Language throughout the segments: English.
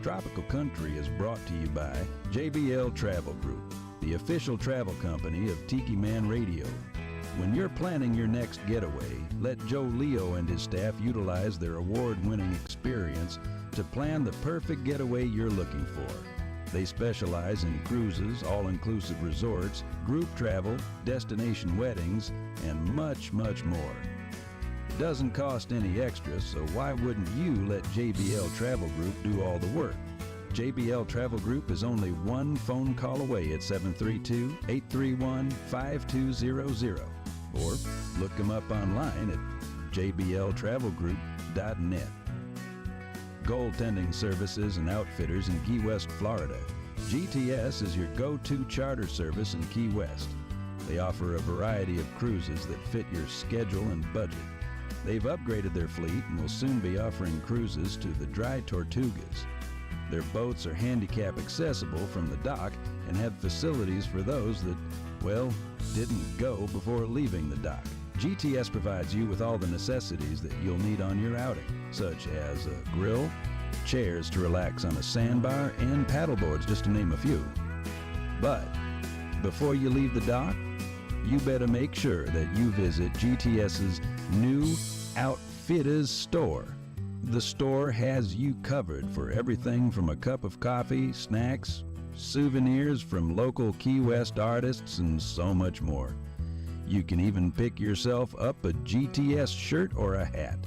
Tropical Country is brought to you by JBL Travel Group, the official travel company of Tiki Man Radio. When you're planning your next getaway, let Joe Leo and his staff utilize their award-winning experience to plan the perfect getaway you're looking for. They specialize in cruises, all-inclusive resorts, group travel, destination weddings, and much, much more. It doesn't cost any extra, so why wouldn't you let JBL Travel Group do all the work? JBL Travel Group is only one phone call away at 732-831-5200, or look them up online at jbltravelgroup.net. Goaltending Services and Outfitters in Key West, Florida. GTS is your go-to charter service in Key West. They offer a variety of cruises that fit your schedule and budget. They've upgraded their fleet and will soon be offering cruises to the Dry Tortugas. Their boats are handicap accessible from the dock and have facilities for those that, well, didn't go before leaving the dock. GTS provides you with all the necessities that you'll need on your outing, such as a grill, chairs to relax on a sandbar, and paddleboards, just to name a few. But before you leave the dock, you better make sure that you visit GTS's new Outfitters store. The store has you covered for everything from a cup of coffee, snacks, souvenirs from local Key West artists, and so much more. You can even pick yourself up a GTS shirt or a hat.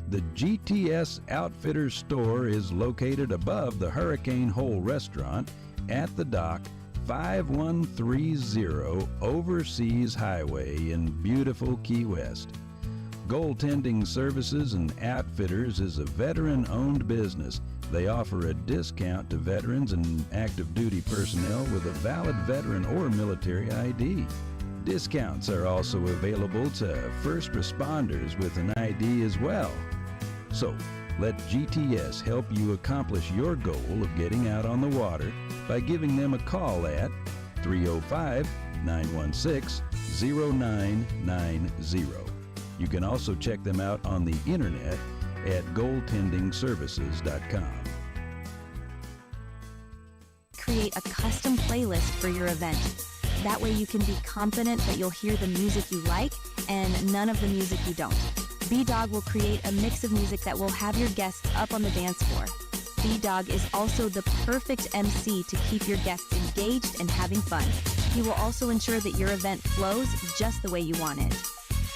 The GTS Outfitters store is located above the Hurricane Hole restaurant at the dock, 5130 Overseas Highway in beautiful Key West. Goaltending Services and Outfitters is a veteran-owned business. They offer a discount to veterans and active duty personnel with a valid veteran or military ID. Discounts are also available to first responders with an ID as well. So, let GTS help you accomplish your goal of getting out on the water by giving them a call at 305-916-0990. You can also check them out on the internet at goaltendingservices.com. Create a custom playlist for your event. That way you can be confident that you'll hear the music you like and none of the music you don't. B-Dawg will create a mix of music that will have your guests up on the dance floor. B-Dawg is also the perfect MC to keep your guests engaged and having fun. He will also ensure that your event flows just the way you want it.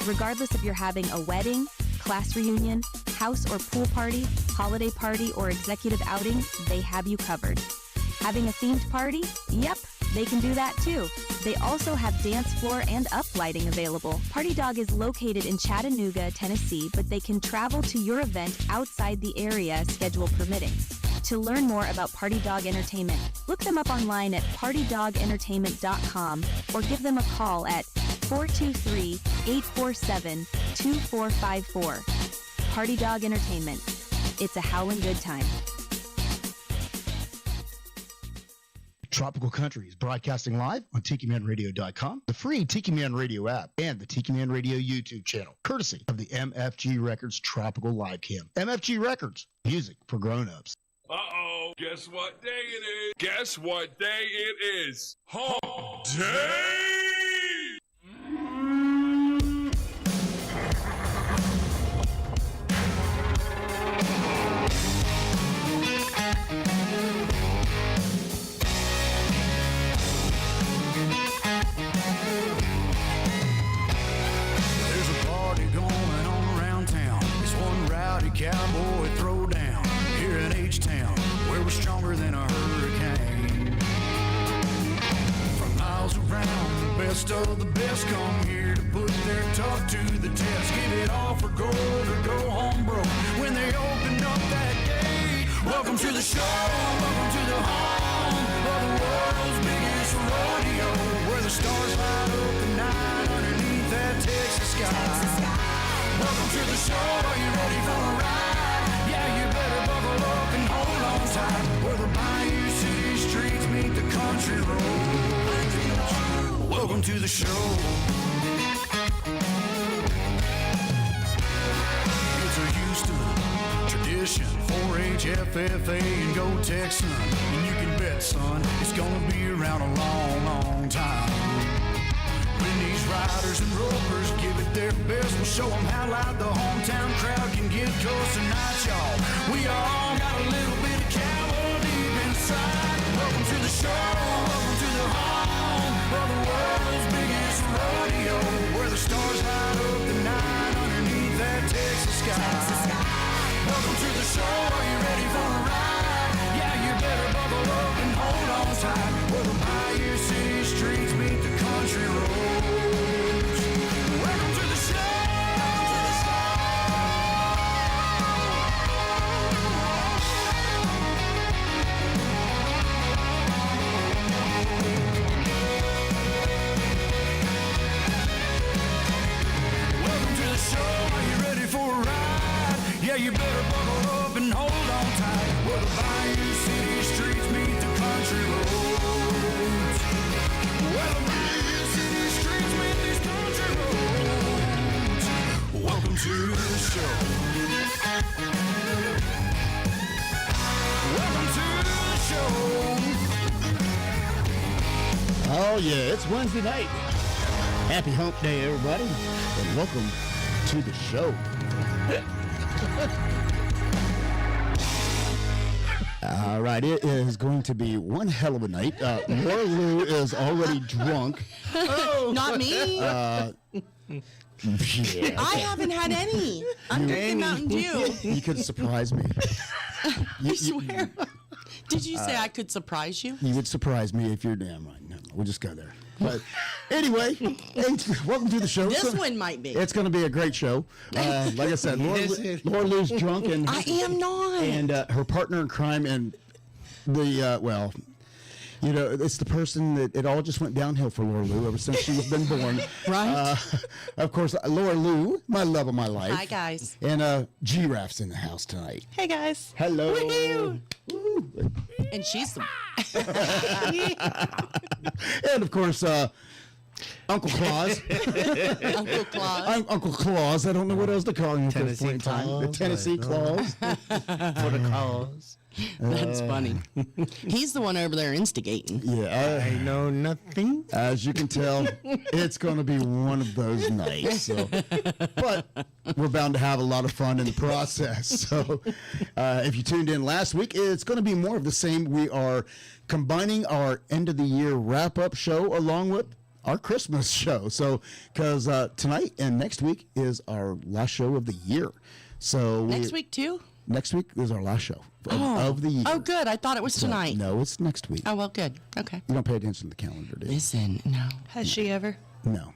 Regardless if you're having a wedding, class reunion, house or pool party, holiday party, or executive outing, they have you covered. Having a themed party? Yep, they can do that too. They also have dance floor and up lighting available. Party Dog is located in Chattanooga, Tennessee, but they can travel to your event outside the area, schedule permitting. To learn more about Party Dog Entertainment, look them up online at partydogentertainment.com or give them a call at 423-847-2454. Party Dog Entertainment. It's a howlin' good time. Tropical Country is broadcasting live on TikiManRadio.com, the free Tiki Man Radio app, and the Tiki Man Radio YouTube channel, courtesy of the MFG Records Tropical Live Cam. MFG Records, music for grown-ups. Uh-oh, guess what day it is? Guess what day it is? Hump Day! Cowboy throwdown here in H-Town, where we're stronger than a hurricane. From miles around, the best of the best come here to put their tough to the test. Give it all for gold or go home broke when they open up that gate. Welcome to the show, welcome to the home of the world's biggest rodeo, where the stars light up the night underneath that Texas sky. Welcome to the show, are you ready for a ride? Yeah, you better buckle up and hold on tight, where the Bayou City streets meet the country roads. Welcome to the show. It's a Houston tradition, 4-H FFA and Go Tech, son. And you can bet, son, it's gonna be around a long, long time. When these riders and ropers give it their best, we'll show them how loud the hometown crowd can get. 'Cause tonight, y'all, we all got a little bit of cowboy deep inside. Welcome to the show, welcome to the home of the world's biggest rodeo, where the stars light up the night underneath that Texas sky. Welcome to the show, are you ready for a ride? Yeah, you better buckle up and hold on tight, where the Bayou City streets meet the country roads. Welcome to the show. Welcome to the show, are you ready for a ride? Yeah, you better buckle up and hold on tight, where the Bayou City streets meet the country roads. Where the Bayou City streets meet these country roads. Welcome to the show. Welcome to the show. Oh, yeah, it's Wednesday night. Happy hump day, everybody, and welcome to the show. All right, it is going to be one hell of a night. Laura Lou is already drunk. Not me. Yeah. I haven't had any. I'm drinking Mountain Dew. You could surprise me. I swear. Did you say I could surprise you? You would surprise me if you're damn right. No, we'll just go there. But anyway, hey, welcome to the show. This one might be. It's going to be a great show. Like I said, Laura Lou's drunk, and I am not. And her partner in crime, and the well, you know, it's the person that it all just went downhill for Laura Lou ever since she's been born. Right. Of course, Laura Lou, my love of my life. Hi, guys. And Giraffe's in the house tonight. Hey, guys. Hello. Woo-hoo. And she's the. And of course, Uncle Claus. Uncle Claus. Uncle Claus. I don't know what else to call him at this point in time. The Tennessee Claus. For the cause. That's funny. He's the one over there instigating. Yeah. I know nothing. As you can tell, it's going to be one of those nights. So. But we're bound to have a lot of fun in the process. So if you tuned in last week, it's going to be more of the same. We are combining our end of the year wrap-up show along with our Christmas show. So because tonight and next week is our last show of the year. So Next week, too? Next week is our last show of the year. Oh, good. I thought it was tonight. No, it's next week. Oh, well, good. Okay. You don't pay attention to the calendar, do you? Listen, no. Has she ever? No.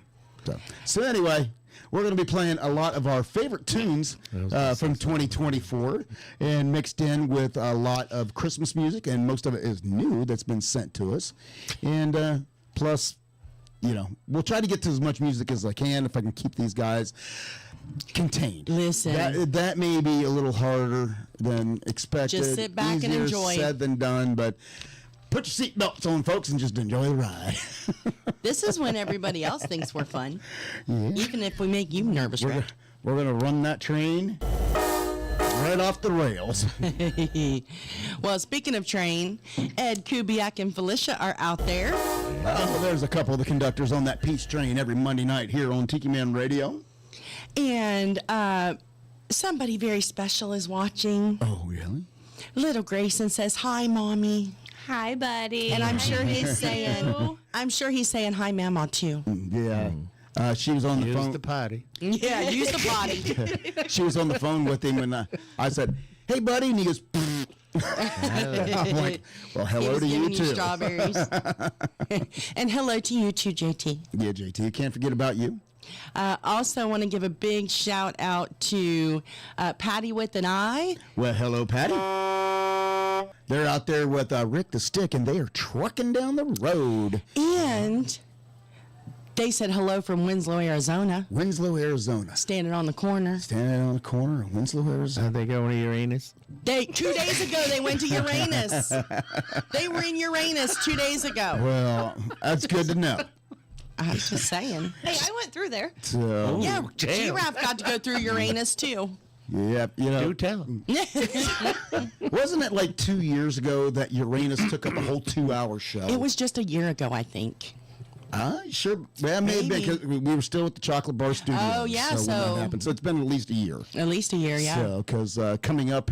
So anyway, we're going to be playing a lot of our favorite tunes from 2024 and mixed in with a lot of Christmas music, and most of it is new that's been sent to us. And plus, you know, we'll try to get to as much music as I can if I can keep these guys contained. Listen. That may be a little harder than expected. Just sit back and Easier enjoy. said than done, but put your seatbelts on, folks, and just enjoy the ride. This is when everybody else thinks we're fun. Yeah. Even if we make you nervous, We're going to run that train right off the rails. Well, speaking of train, Ed Kubiak and Felicia are out there. Oh, there's a couple of the conductors on that peace train every Monday night here on Tiki Man Radio. And somebody very special is watching. Oh, really? Little Grayson says, "Hi, Mommy." Hi, buddy. And I'm sure he's saying, "Hi, Mama," too. Yeah. She was on the phone. Use the potty. Yeah, use the potty. She was on the phone with him, and I said, "Hey, buddy," and he goes, I'm like, well, hello to you, too. Strawberries. And hello to you, too, JT. Yeah, JT, can't forget about you. Also want to give a big shout out to Patty with an I. Well, hello, Patty. They're out there with Rick the Stick, and they are trucking down the road. And they said hello from Winslow, Arizona. Winslow, Arizona. Standing on the corner. Standing on the corner of Winslow, Arizona. Are they going to Uranus? 2 days ago, they went to Uranus. They were in Uranus 2 days ago. Well, that's good to know. I'm just saying. Hey, I went through there. So, Yeah, Giraffe got to go through Uranus, too. Yeah, you know. Do tell. Wasn't it like 2 years ago that Uranus took up a whole 2-hour show? It was just a year ago, I think. Sure. Well, maybe Maybe. because we were still at the Chocolate Bar Studios. Oh, yeah, when so- that happened. So it's been at least a year. At least a year, yeah. So, because coming up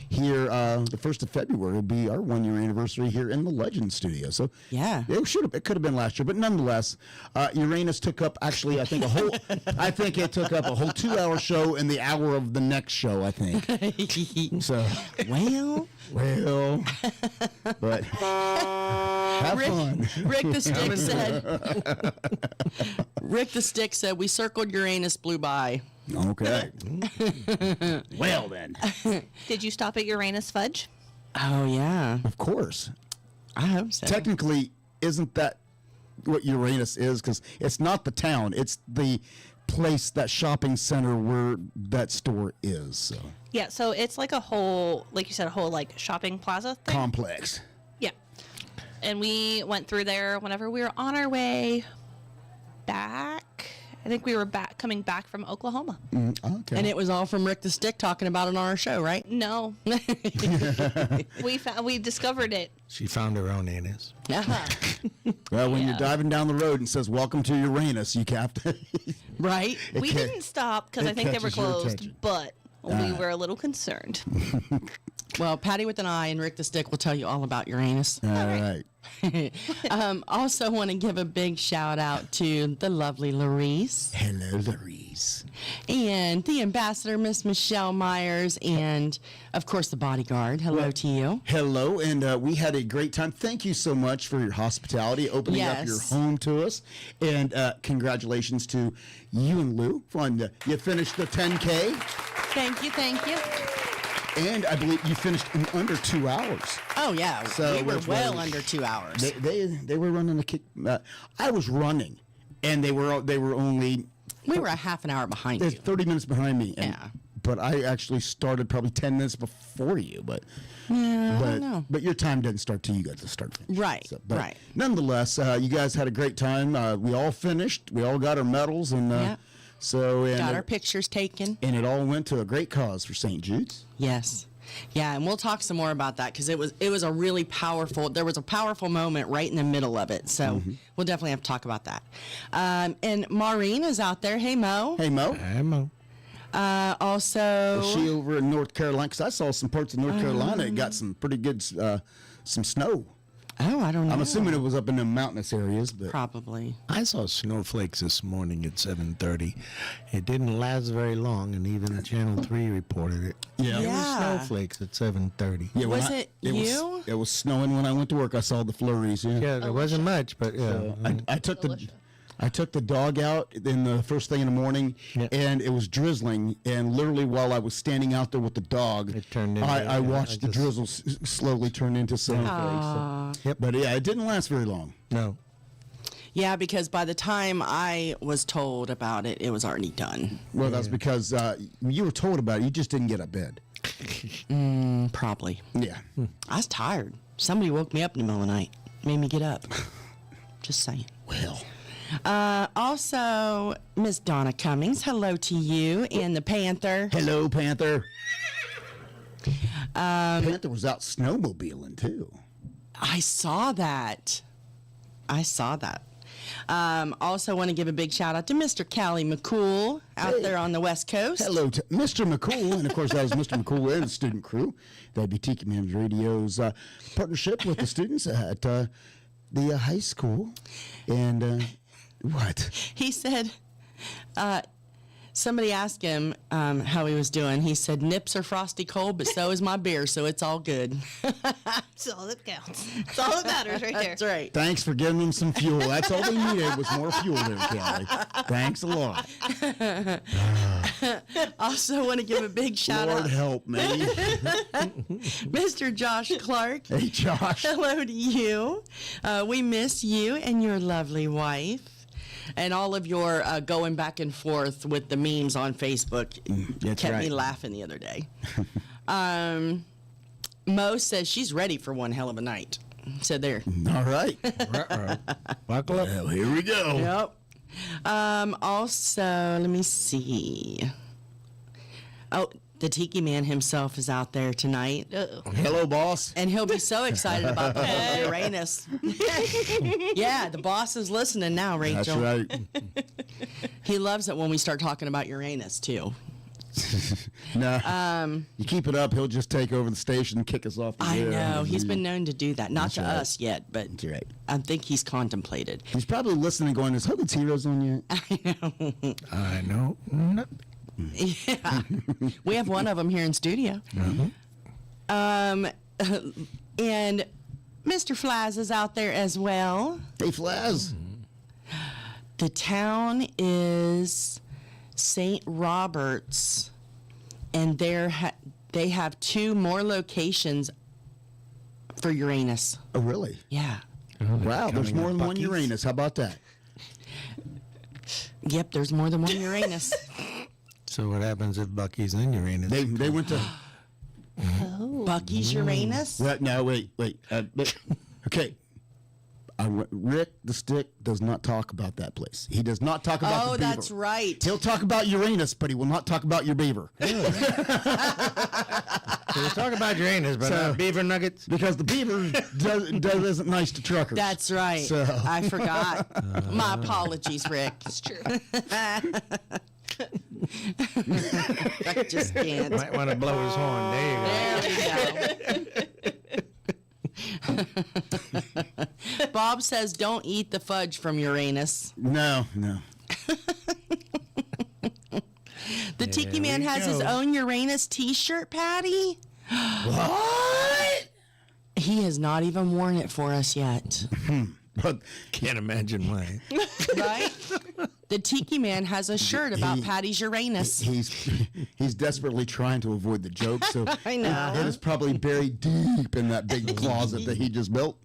here, the 1st of February will be our 1-year anniversary here in the Legend Studio. So Yeah. it could have been last year, but nonetheless, Uranus took up actually I think it took up a whole 2-hour show and the hour of the next show, I think. So Well, but have fun. Rick the Stick said. Rick the Stick said we circled Uranus, blew by. Okay. Well then, Did you stop at Uranus Fudge? Oh yeah, of course. I hope so. Technically, isn't that what Uranus is? Because it's not the town; it's the place, that shopping center where that store is. So. Yeah, so it's like a whole, like you said, a whole like shopping plaza thing. Complex. Yeah. And we went through there whenever we were on our way back. I think we were coming back from Oklahoma. Okay. And it was all from Rick the Stick talking about it on our show, right? No. we discovered it. She found her own anus. Well, when Yeah. you're driving down the road and says "Welcome to Uranus," you have to. Right? We didn't stop because I think they were catches your closed, attention. but we were a little concerned. Well, Patty with an I and Rick the Stick will tell you all about Uranus. All right. Also want to give a big shout out to the lovely Larice Hello, Larice. and the ambassador, Miss Michelle Myers, and of course the bodyguard. Hello to you. Hello, and we had a great time. Thank you so much for your hospitality, opening up your Yes. home to us, and congratulations to you and Lou. You finished the 10K, Thank you, thank you. and I believe you finished in under 2 hours. Oh yeah, So, we were which well was- under 2 hours. They were running a kick. I was running, and they were only We were a half an hour behind you. 30 minutes behind me. And, Yeah. But I actually started probably 10 minutes before you. But Yeah, I don't know. But your time doesn't start till you got to start. Right, But right. Nonetheless, you guys had a great time. We all finished. We all got our medals, and Yeah. and Got our pictures taken. and it all went to a great cause for St. Jude's. Yes. Yeah, and we'll talk some more about that because it was a really powerful. There was a powerful moment right in the middle of it, so we'll definitely have to talk about that. And Maureen is out there. Hey Mo. Hey Mo, I'm a Also, is she over in North Carolina? Because I saw some parts of North Carolina. It got some pretty good some snow. oh, I don't know. I'm assuming it was up in the mountainous areas, but Probably. I saw snowflakes this morning at 7:30. It didn't last very long, and even Channel 3 reported it. yeah. There were Yeah. snowflakes at 7:30. Yeah, when Was it you? it was snowing when I went to work. I saw the flurries. Yeah. Yeah, there wasn't much, but yeah. I took the dog out in the first thing in the morning, Yeah. and it was drizzling. And literally, while I was standing out there with the dog, It turned into- I watched the I just- drizzle slowly turn into snowflakes. So. Yep. But yeah, it didn't last very long. No. Yeah, because by the time I was told about it, it was already done. Well, that's because you were told about it. You just didn't get out of bed. Probably. Yeah. I was tired. Somebody woke me up in the middle of the night, made me get up. Just saying. Well. Also, Miss Donna Cummings, hello to you and the Panther. Hello, Panther. Panther was out snowmobiling too. I saw that. Also, want to give a big shout out to Mr. Callie McCool out there on the West Coast. Hello to Mr. McCool, and of course that was Mr. McCool and the student crew. That'd be Tiki Man Radio's partnership with the students at the high school. And what? He said, somebody asked him how he was doing. He said, nips are frosty cold, but so is my beer, so it's all good. That's all that counts. That's all that matters right there. That's right. Thanks for giving them some fuel. That's all they needed was more fuel there, Kelly. Thanks a lot. Also want to give a big shout Lord out, help me. Mr. Josh Clark. Hey, Josh. Hello to you. We miss you and your lovely wife. And all of your going back and forth with the memes on Facebook That's kept me right. laughing the other day. Mo says she's ready for one hell of a night. So there. All right. Buckle up. Well, here we go. Yep. Also, let me see. Oh, The Tiki Man himself is out there tonight. Hello, boss. And he'll be so excited about the whole Uranus. Yeah, the boss is listening now, Rachel. That's right. He loves it when we start talking about Uranus, too. No. You keep it up, he'll just take over the station and kick us off the I air. know. He's been known to do that. Not That's to right. us yet, but That's right. I think he's contemplated. He's probably listening going, is Hogan's Heroes on yet? I know. No. Yeah. We have one of them here in studio. And Mr. Flies is out there as well. Hey, Flaz. The town is St. Roberts, and they have 2 more locations for Uranus. Oh, really? Yeah. Wow, there's Coming more up, than one Buc-ee's. Uranus. How about that? Yep, there's more than one Uranus. So what happens if Bucky's in Uranus? They went to... Bucky's Uranus? No, wait. Okay. Rick the Stick does not talk about that place. He does not talk about the beaver. That's right. He'll talk about Uranus, but he will not talk about your beaver. So we talk about Uranus, but not beaver nuggets. Because the beaver isn't nice to truckers. That's right. So. I forgot. My apologies, Rick. It's true. I just can't. Might want to blow his horn. There you go. There we go. Bob says don't eat the fudge from Uranus. No. The Tiki Man has his own Uranus t-shirt, Patty. What? He has not even worn it for us yet. But Can't imagine why. Right? The Tiki Man has a shirt about Patty's Uranus. he's desperately trying to avoid the joke, so I know. it is probably buried deep in that big closet that he just built.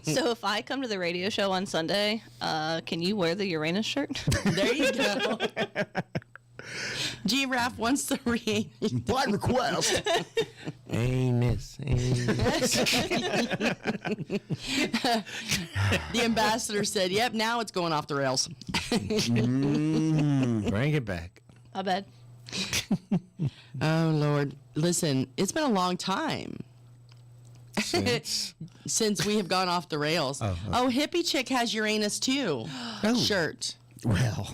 So if I come to the radio show on Sunday, can you wear the Uranus shirt? There you go. Giraffe wants to read. By request. Anus. The ambassador said, yep, now it's going off the rails. Bring it back. I bet. Oh, Lord. Listen, it's been a long time since we have gone off the rails. Oh, Hippie Chick has Uranus too. Shirt. Well,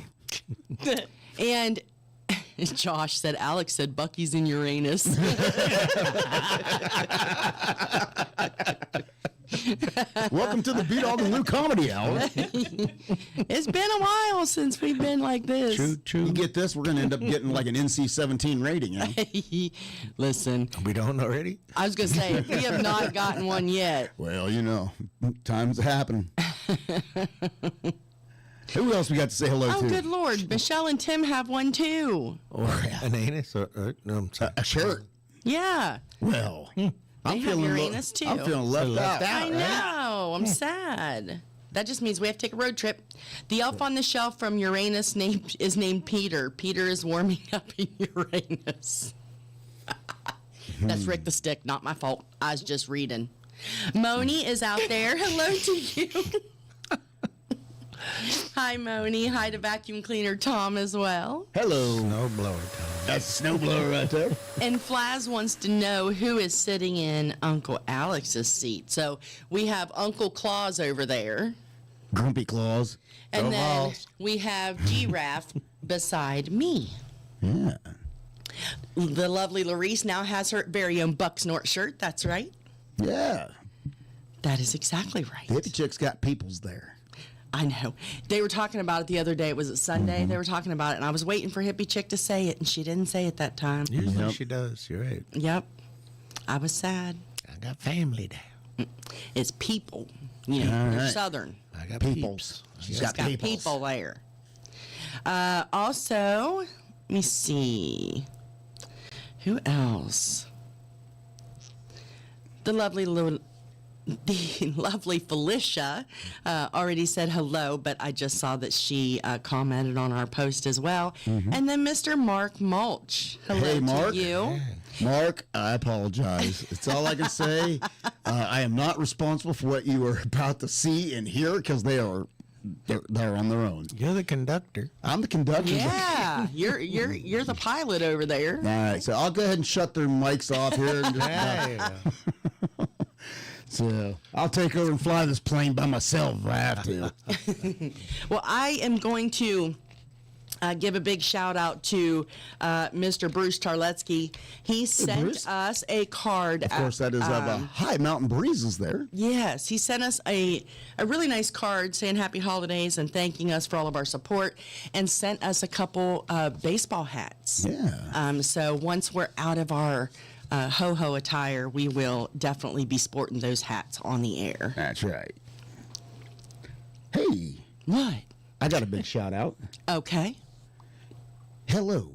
And Josh said, Alex said, Bucky's in Uranus. welcome to the B-Dawg and Lou Comedy Hour. It's been a while since we've been like this. You get this, we're going to end up getting like an NC-17 rating. Eh? Listen, We don't already? I was going to say, we have not gotten one yet. Well, time's happening. Who else we got to say hello Oh, to? good Lord. Michelle and Tim have one too. Or an anus? No, I'm sorry. A shirt. Yeah. Well, I'm have feeling Uranus, too. I'm feeling left out. I know. I'm sad. That just means we have to take a road trip. The elf on the shelf from Uranus is named Peter. Peter is warming up in Uranus. That's Rick the Stick, not my fault. I was just reading. Moni is out there. Hello to you. Hi, Moni. Hi to vacuum cleaner Tom as well. Hello. Snow blower, Tom. That's a snowblower right there. And Flaz wants to know who is sitting in Uncle Alex's seat. So we have Uncle Claus over there. Grumpy Claus. And Go then Vols. we have Giraffe beside me. Yeah. The lovely Larice now has her very own Buck Snort shirt. That's right. Yeah. That is exactly right. The hippie chick's got peoples there. I know. They were talking about it the other day. Was it Sunday? They were talking about it, and I was waiting for Hippie Chick to say it, and she didn't say it that time. Usually Yep. she does. You're right. Yep. I was sad. I got family there. It's people. You know, All they're right. Southern. I got Peoples. peeps. She's It's got peoples. people there. Also, let me see. Who else? The lovely Felicia already said hello, but I just saw that she commented on our post as well. And then Mr. Mark Mulch. Hello Hey, Mark. to you. Mark, I apologize. It's all I can say. I am not responsible for what you are about to see and hear because they're on their own. You're the conductor. I'm the conductor. Yeah. Yeah, you're the pilot over there. All right, so I'll go ahead and shut their mics off here. And just, Hey. so I'll take over and fly this plane by myself if I have to. Well, I am going to give a big shout out to Mr. Bruce Tarletsky. He sent Bruce. us a card. Of course, that is of High Mountain Breezes there. Yes, he sent us a really nice card saying happy holidays and thanking us for all of our support, and sent us a couple baseball hats. Yeah. So once we're out of our ho-ho attire, we will definitely be sporting those hats on the air. That's right. Hey, What? I got a big shout out. Okay. Hello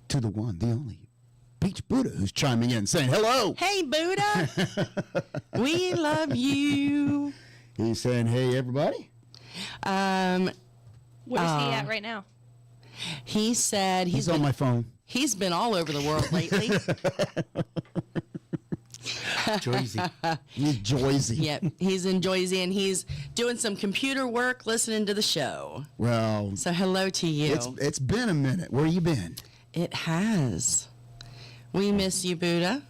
to the one, the only Beach Buddha, who's chiming in saying hello. Hey, Buddha. We love you. He's saying, hey, everybody. Where's he at right now? He said He's on my phone. he's been all over the world lately. Joyzy. He's Joyzy. Yep, he's in Joyzy, and he's doing some computer work listening to the show. Well, So hello to you. it's been a minute. Where you been? It has. We miss you, Buddha.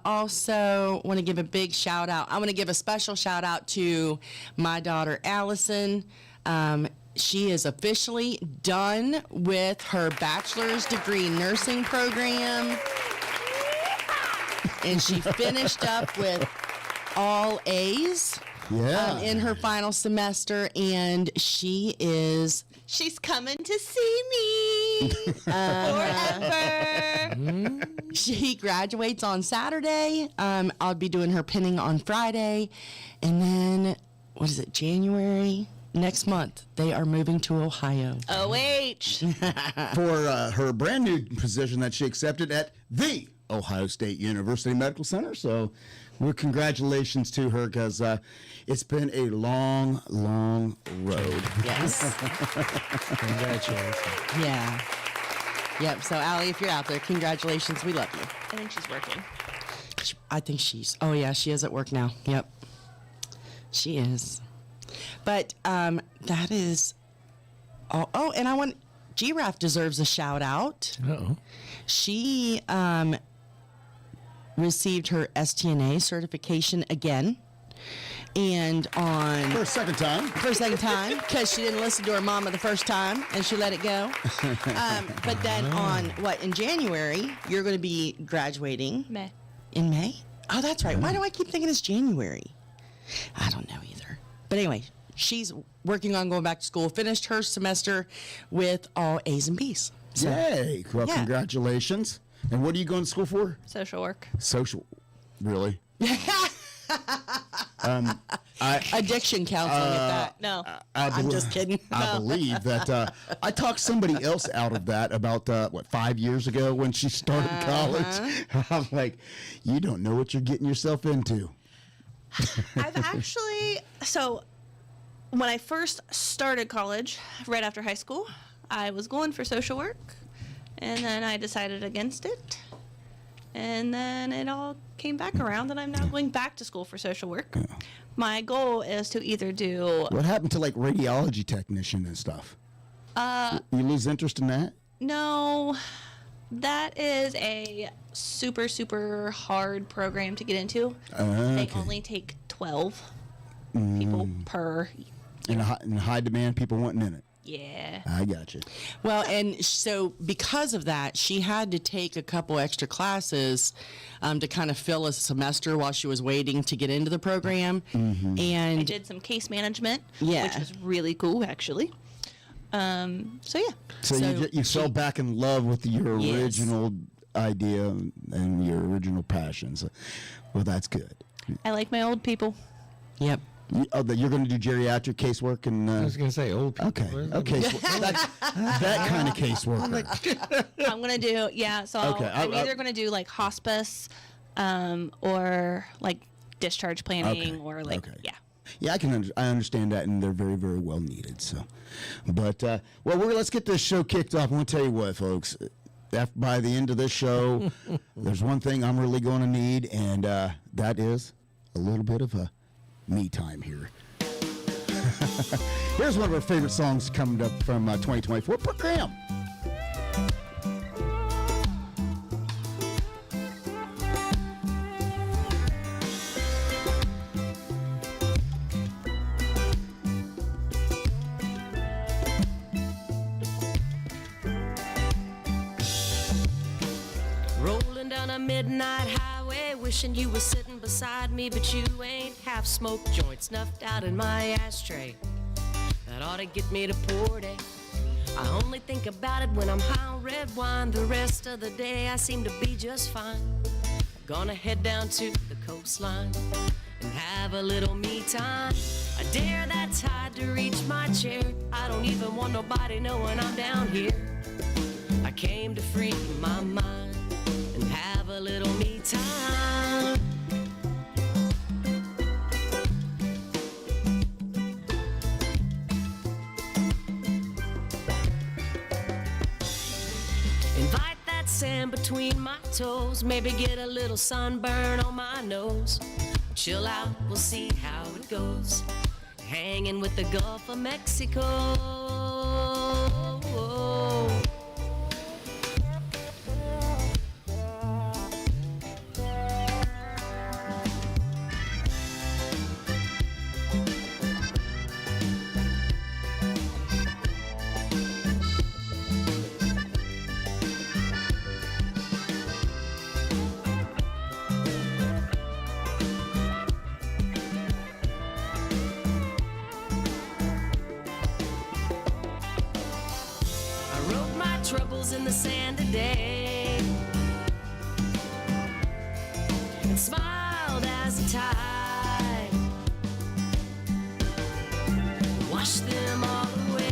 Also, want to give a big shout out. I want to give a special shout out to my daughter, Allison. She is officially done with her bachelor's degree nursing program. And she finished up with all A's Yeah. in her final semester. And she's coming to see me forever. She graduates on Saturday. I'll be doing her pinning on Friday. And then, what is it, January? Next month, they are moving to Ohio. OH. For her brand new position that she accepted at the Ohio State University Medical Center. So, congratulations to her, because it's been a long, long road. Yes. Congratulations. Yeah. Yep. So, Allie, if you're out there, congratulations. We love you. I think she's working. I think oh, yeah, she is at work now. Yep. She is. But that is. Oh, and Giraffe deserves a shout out. Uh-oh. She received her STNA certification again. And For a second time. because she didn't listen to her mama the first time and she let it go. But then in January, you're going to be graduating. Meh. In May? Oh, that's right. Why do I keep thinking it's January? I don't know either. But anyway, she's working on going back to school, finished her semester with all A's and B's. So, Yay. Well, Yeah. congratulations. And what are you going to school for? Social work. Social. Really? addiction counseling at that. No. I'm just kidding. I believe that I talked somebody else out of that about 5 years ago when she started college. I'm like, you don't know what you're getting yourself into. I've actually, so when I first started college, right after high school, I was going for social work, and then I decided against it. And then it all came back around, and I'm now going back to school for social work. Yeah. My goal is to either do, What happened to like radiology technician and stuff? You lose interest in that? no, that is a super, super hard program to get into. They Okay. only take 12 people per, In high demand, people wanting in it. yeah. I got you. Well, and so because of that, she had to take a couple extra classes to kind of fill a semester while she was waiting to get into the program. Mm-hmm. And I did some case management, Yeah. which was really cool, actually. So yeah, So, So you fell back in love with your Yes. original idea and your original passions. Well, that's good. I like my old people. yep. You're going to do geriatric casework and. I was going to say old people. Okay. So that kind of caseworker. I'm gonna do So Okay, I'm either gonna do like hospice, or like discharge planning, Okay, or like okay. yeah. Yeah, I understand that, and they're very, very well needed. So, but let's get this show kicked off. I'm gonna tell you what, folks. By the end of this show, there's one thing I'm really going to need, and that is a little bit of a me time here. Here's one of our favorite songs coming up from 2024. Program. Rolling down a midnight highway, wishing you were sitting beside me, but you ain't. Half-smoked joint snuffed out in my ashtray. That ought to get me to port, eh? I only think about it when I'm high on red wine. The rest of the day I seem to be just fine. Gonna head down to the coastline and have a little me time. I dare that tide to reach my chair. I don't even want nobody knowing I'm down here. I came to free my mind and have a little me time. Invite that sand between my toes, maybe get a little sunburn on my nose. Chill out, we'll see how it goes. Hanging with the Gulf of Mexico. Troubles in the sand today, and smiled as the tide washed them all away.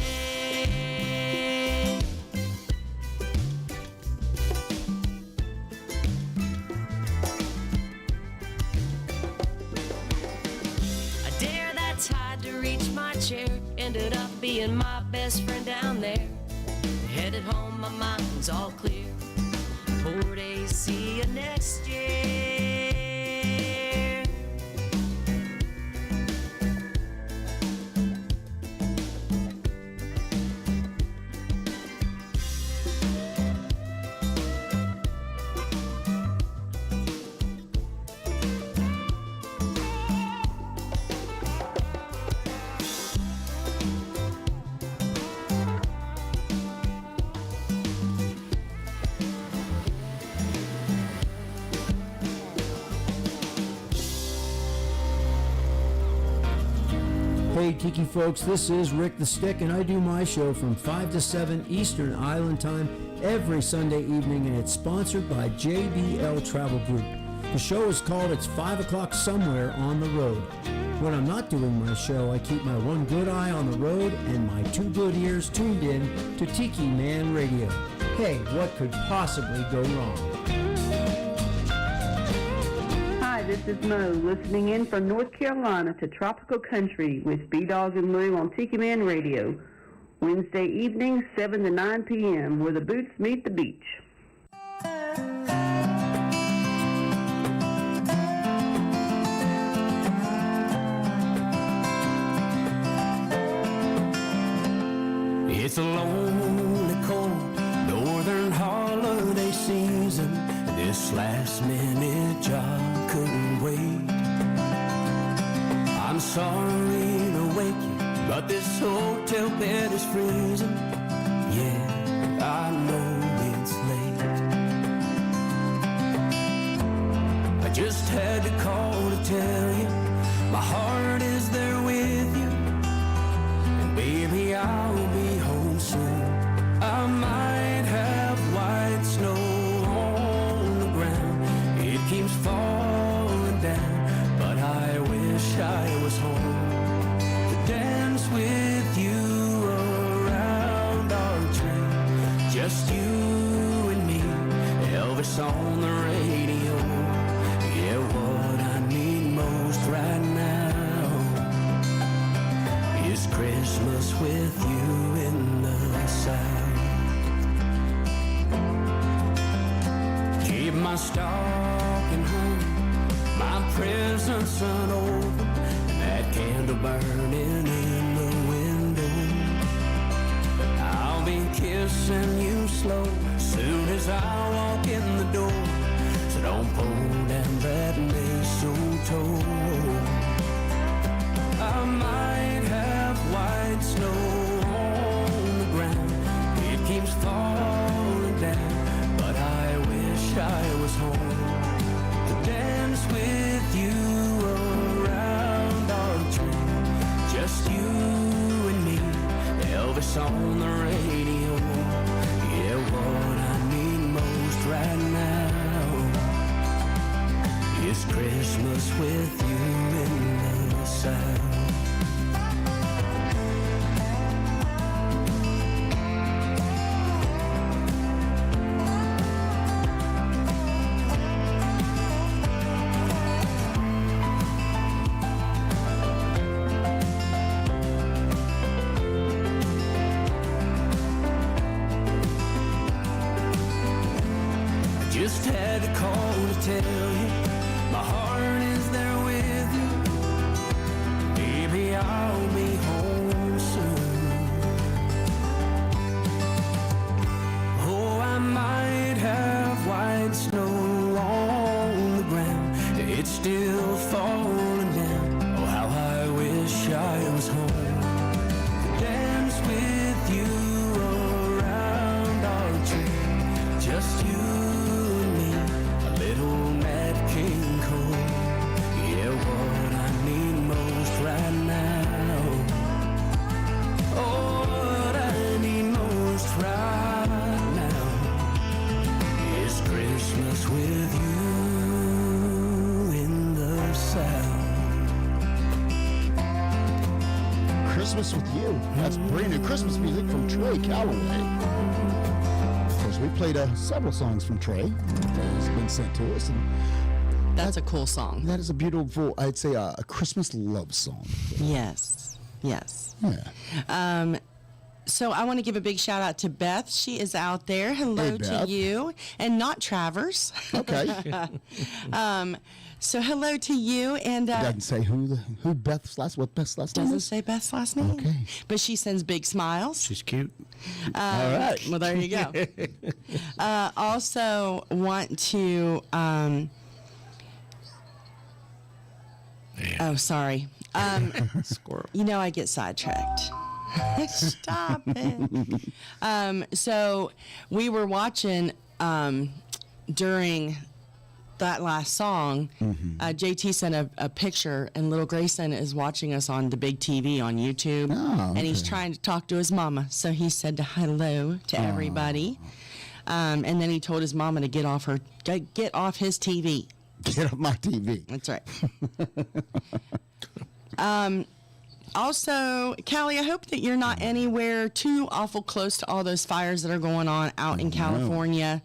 I dare that tide to reach my chair, ended up being my best friend down there. Headed home, my mind's all clear. Port A, see you next year. Hey Tiki folks, this is Rick the Stick, and I do my show from 5 to 7 Eastern Island Time every Sunday evening, and it's sponsored by JBL Travel Group. The show is called It's 5 O'Clock Somewhere on the Road. When I'm not doing my show, I keep my one good eye on the road and my two good ears tuned in to Tiki Man Radio. Hey, what could possibly go wrong? Hi, this is Mo, listening in from North Carolina to Tropical Country with B-Dawg and Lou on Tiki Man Radio. Wednesday evening, 7 to 9 p.m., where the boots meet the beach. It's a lonely, cold, northern holiday season. This last-minute job couldn't wait. I'm sorry to wake you, but this hotel bed is freezing. Yeah, I know it's late. I just had to call to tell you my heart is there with you. And baby, I'll be home soon. I might have white snow on the ground. It keeps falling down, but I wish I was home to dance with you around our train. Just you and me, Elvis on the radio. Yeah, what I need most right now is Christmas with you in the South. Keep my stocking home, my presents unopened, and that candle burning in the kissing you slow soon as I walk in the door. So don't pull down that mistletoe. I might have white snow on the ground. It keeps falling down, but I wish I was home to dance with you around our tree. Just you and me, Elvis on the radio. Yeah, what I need most right now is Christmas with you in the South. Just had to call to tell you my heart is there with you. Baby, I'll be home soon. Oh, I might have white snow on the ground. It's still falling down. Oh, how I wish I was home to dance with you around our tree. Just you. Right now, oh, what I need most right now is Christmas with you in the South. Christmas with you. That's brand new Christmas music from Trey Calloway. Of course, we played several songs from Trey that has been sent to us, and that's a cool song. that is a beautiful, I'd say, a Christmas love song. Yes, yes. Yeah. So I want to give a big shout out to Beth. She is out there. Hello Hey, to Beth. you, and not Travers. Okay. So hello to you, and It doesn't say what Beth's last name doesn't is? say Beth's last name. Okay. But she sends big smiles. She's cute. All right. Well, there you go. Also want to. Oh, sorry. Squirrel. You know, I get sidetracked. Stop it. So we were watching during that last song. JT sent a picture, and little Grayson is watching us on the big TV on YouTube. Oh, And he's okay. trying to talk to his mama. So he said hello to everybody. And then he told his mama to get off his TV. Get off my TV. That's right. Also, Callie, I hope that you're not anywhere too awful close to all those fires that are going on out in California.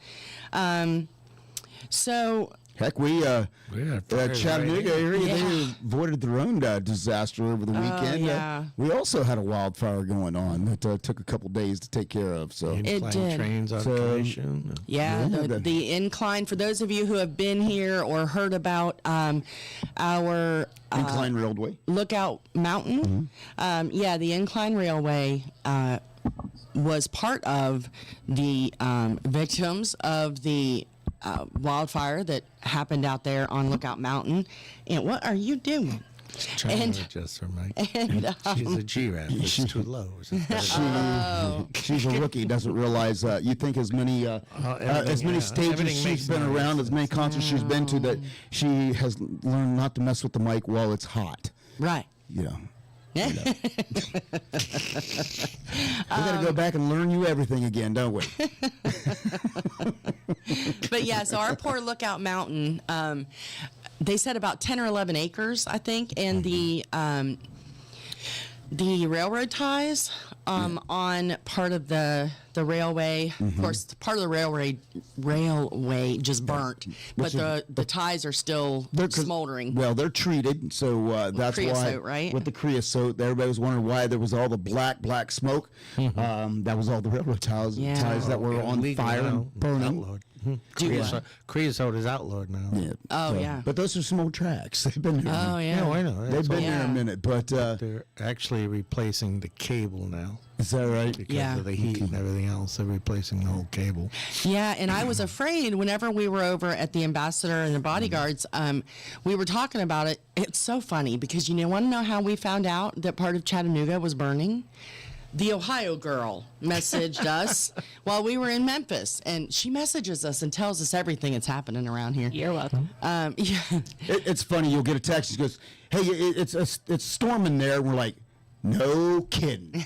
So Heck, we fires Chattanooga right area, Yeah. they avoided their own disaster over the weekend. yeah. We also had a wildfire going on that took a couple days to take care of. So Incline did. trains on occasion. yeah, the incline, for those of you who have been here or heard about our Incline Railway. Lookout Mountain, the Incline Railway was part of the victims of the wildfire that happened out there on Lookout Mountain. And what are you doing? Trying to adjust her mic. She's a giraffe. It's too low. She's a rookie. Doesn't realize. You think as many stages Everything she's makes been noise. around, as many concerts she's been to, that she has learned not to mess with the mic while it's hot. Right. You know. We got to go back and learn you everything again, don't we? But yeah, so our poor Lookout Mountain, they said about 10 or 11 acres, I think, and the railroad ties on part of the railway. Of course, part of the railway just burnt, but the ties are still smoldering. Well, they're treated, so that's creosote, why right? with the creosote, everybody was wondering why there was all the black smoke. That was all the railroad ties that were on Illegal fire now. and burning. Outlawed. Creosote is outlawed now. Yeah. Oh, yeah. But those are some old tracks. They've been here. Oh, yeah. No, I know. They've been here a minute, but they're actually replacing the cable now. Is that right? Because of the heat and everything else, they're replacing the whole cable. Yeah, and I was afraid whenever we were over at the Ambassador and the Bodyguards, we were talking about it. It's so funny because you want to know how we found out that part of Chattanooga was burning? The Ohio girl messaged us while we were in Memphis, and she messages us and tells us everything that's happening around here. You're welcome. Yeah. It's funny. You'll get a text. She goes, "Hey, it's storming there." And we're like, "No kidding."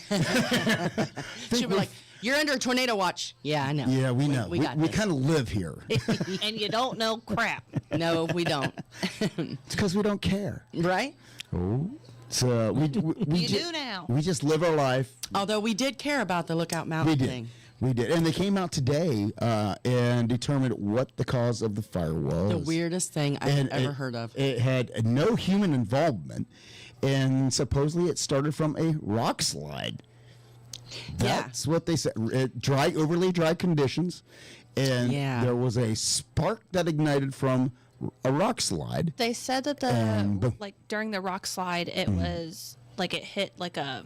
She'll be like, "You're under a tornado watch." Yeah, I know. Yeah, we know. We We kind of live here. And you don't know crap. No, we don't. It's because we don't care. Right? Oh. So we You do now. We just live our life. Although we did care about the Lookout Mountain thing. We did. And they came out today and determined what the cause of the fire was. The weirdest thing I've ever heard of. It had no human involvement, and supposedly it started from a rock slide. That's what they said. Overly dry conditions, and there was a spark that ignited from a rock slide. They said that during the rock slide, it was like it hit like a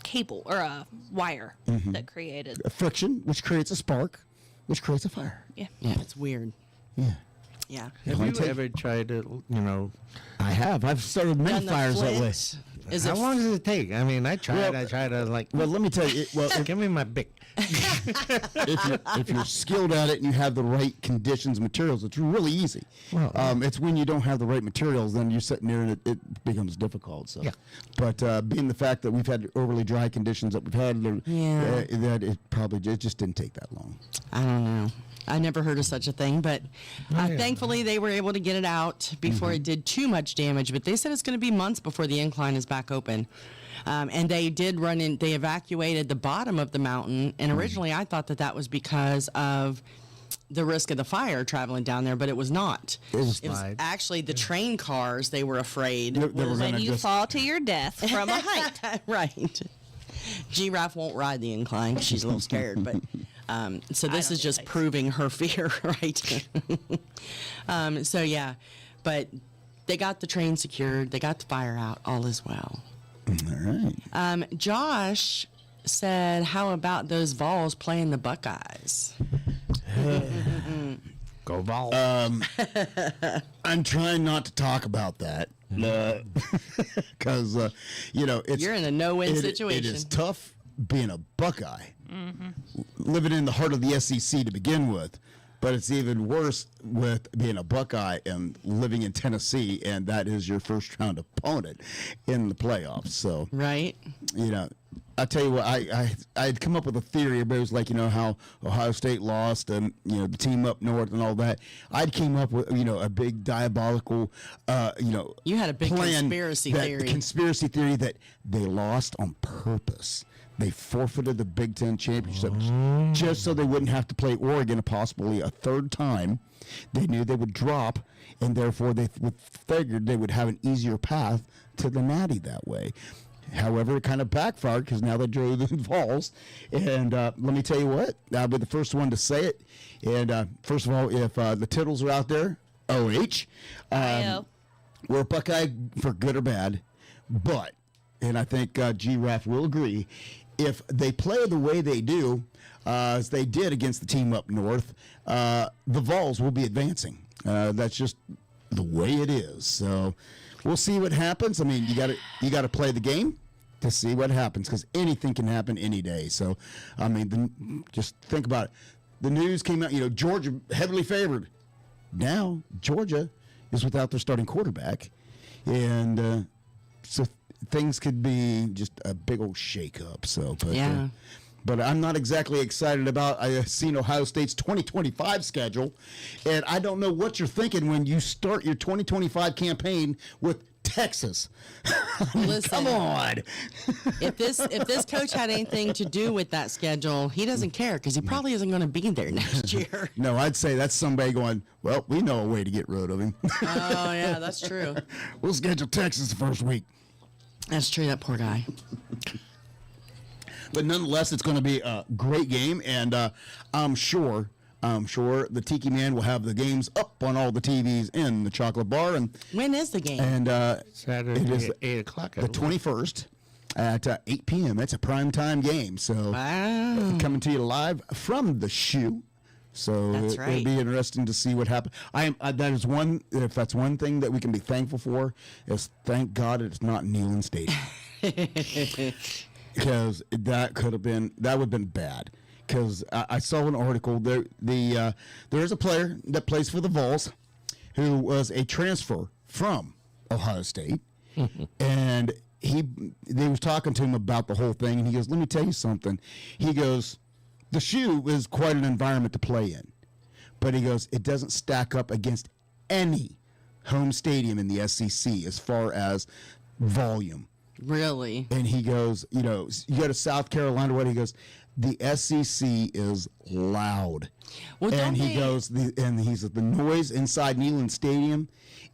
cable or a wire that created a friction, which creates a spark, which creates a fire. Yeah, it's weird. Yeah. Have you ever tried to, I have. I've started many fires that way. How long does it take? I mean, I tried to Well, let me tell you. Give me my Bic. if you're skilled at it and you have the right conditions, materials, it's really easy. Well, it's when you don't have the right materials, then you're sitting there and it becomes difficult. So, but being the fact that we've had overly dry conditions that we've had, that it just didn't take that long. I don't know. I never heard of such a thing, but thankfully they were able to get it out before it did too much damage. But they said it's going to be months before the incline is back open. And they did they evacuated the bottom of the mountain. And originally I thought that was because of the risk of the fire traveling down there, but it was not. It was actually the train cars they were afraid. When you fall to your death from a height. Right. Giraffe won't ride the incline. She's a little scared, but so this is just proving her fear, right? So yeah, but they got the train secured. They got the fire out. All is well. All right. Josh said, "How about those Vols playing the Buckeyes?" Go Vols. I'm trying not to talk about that. Because you're in a no-win situation. It is tough being a Buckeye, living in the heart of the SEC to begin with, but it's even worse with being a Buckeye and living in Tennessee, and that is your first round opponent in the playoffs. So right, I tell you what, I'd come up with a theory. Everybody was like, how Ohio State lost and, the team up north and all that. I'd came up with, a big diabolical, You had a big conspiracy theory that they lost on purpose. They forfeited the Big Ten championship just so they wouldn't have to play Oregon possibly a third time. They knew they would drop, and therefore they figured they would have an easier path to the Natty that way. However, it kind of backfired because now they drew the Vols. And let me tell you what, I'll be the first one to say it. And first of all, if the Tittles are out there, OH, we're a Buckeye for good or bad. But, and I think G-Raf will agree, if they play the way they do, as they did against the team up north, the Vols will be advancing. That's just the way it is. So we'll see what happens. I mean, you got to play the game to see what happens because anything can happen any day. So, I mean, just think about it. The news came out, Georgia heavily favored. Now, Georgia is without their starting quarterback. And so things could be just a big old shake-up. So, but I'm not exactly excited about. I've seen Ohio State's 2025 schedule, and I don't know what you're thinking when you start your 2025 campaign with Texas. Listen, come on. If this coach had anything to do with that schedule, he doesn't care because he probably isn't going to be there next year. No, I'd say that's somebody going, well, we know a way to get rid of him. Oh, yeah, that's true. We'll schedule Texas the first week. That's true, that poor guy. But nonetheless, it's going to be a great game, and I'm sure I'm sure the Tiki Man will have the games up on all the TVs in the chocolate bar. And when is the game? And Saturday it is at 8 o'clock. the 21st at 8 p.m. It's a primetime game. So coming to you live from the shoe. So That's it'll right. be interesting to see what happens. That is one. If that's one thing that we can be thankful for, is thank God it's not Neyland Stadium. Because that would have been bad. Because I saw an article. There is a player that plays for the Vols who was a transfer from Ohio State, and they was talking to him about the whole thing, and he goes, "Let me tell you something." He goes, "The shoe is quite an environment to play in, but he goes, it doesn't stack up against any home stadium in the SEC as far as volume." Really? And he goes, you go to South Carolina, what he goes, the SEC is loud. Well, and he goes, he said the noise inside Neyland Stadium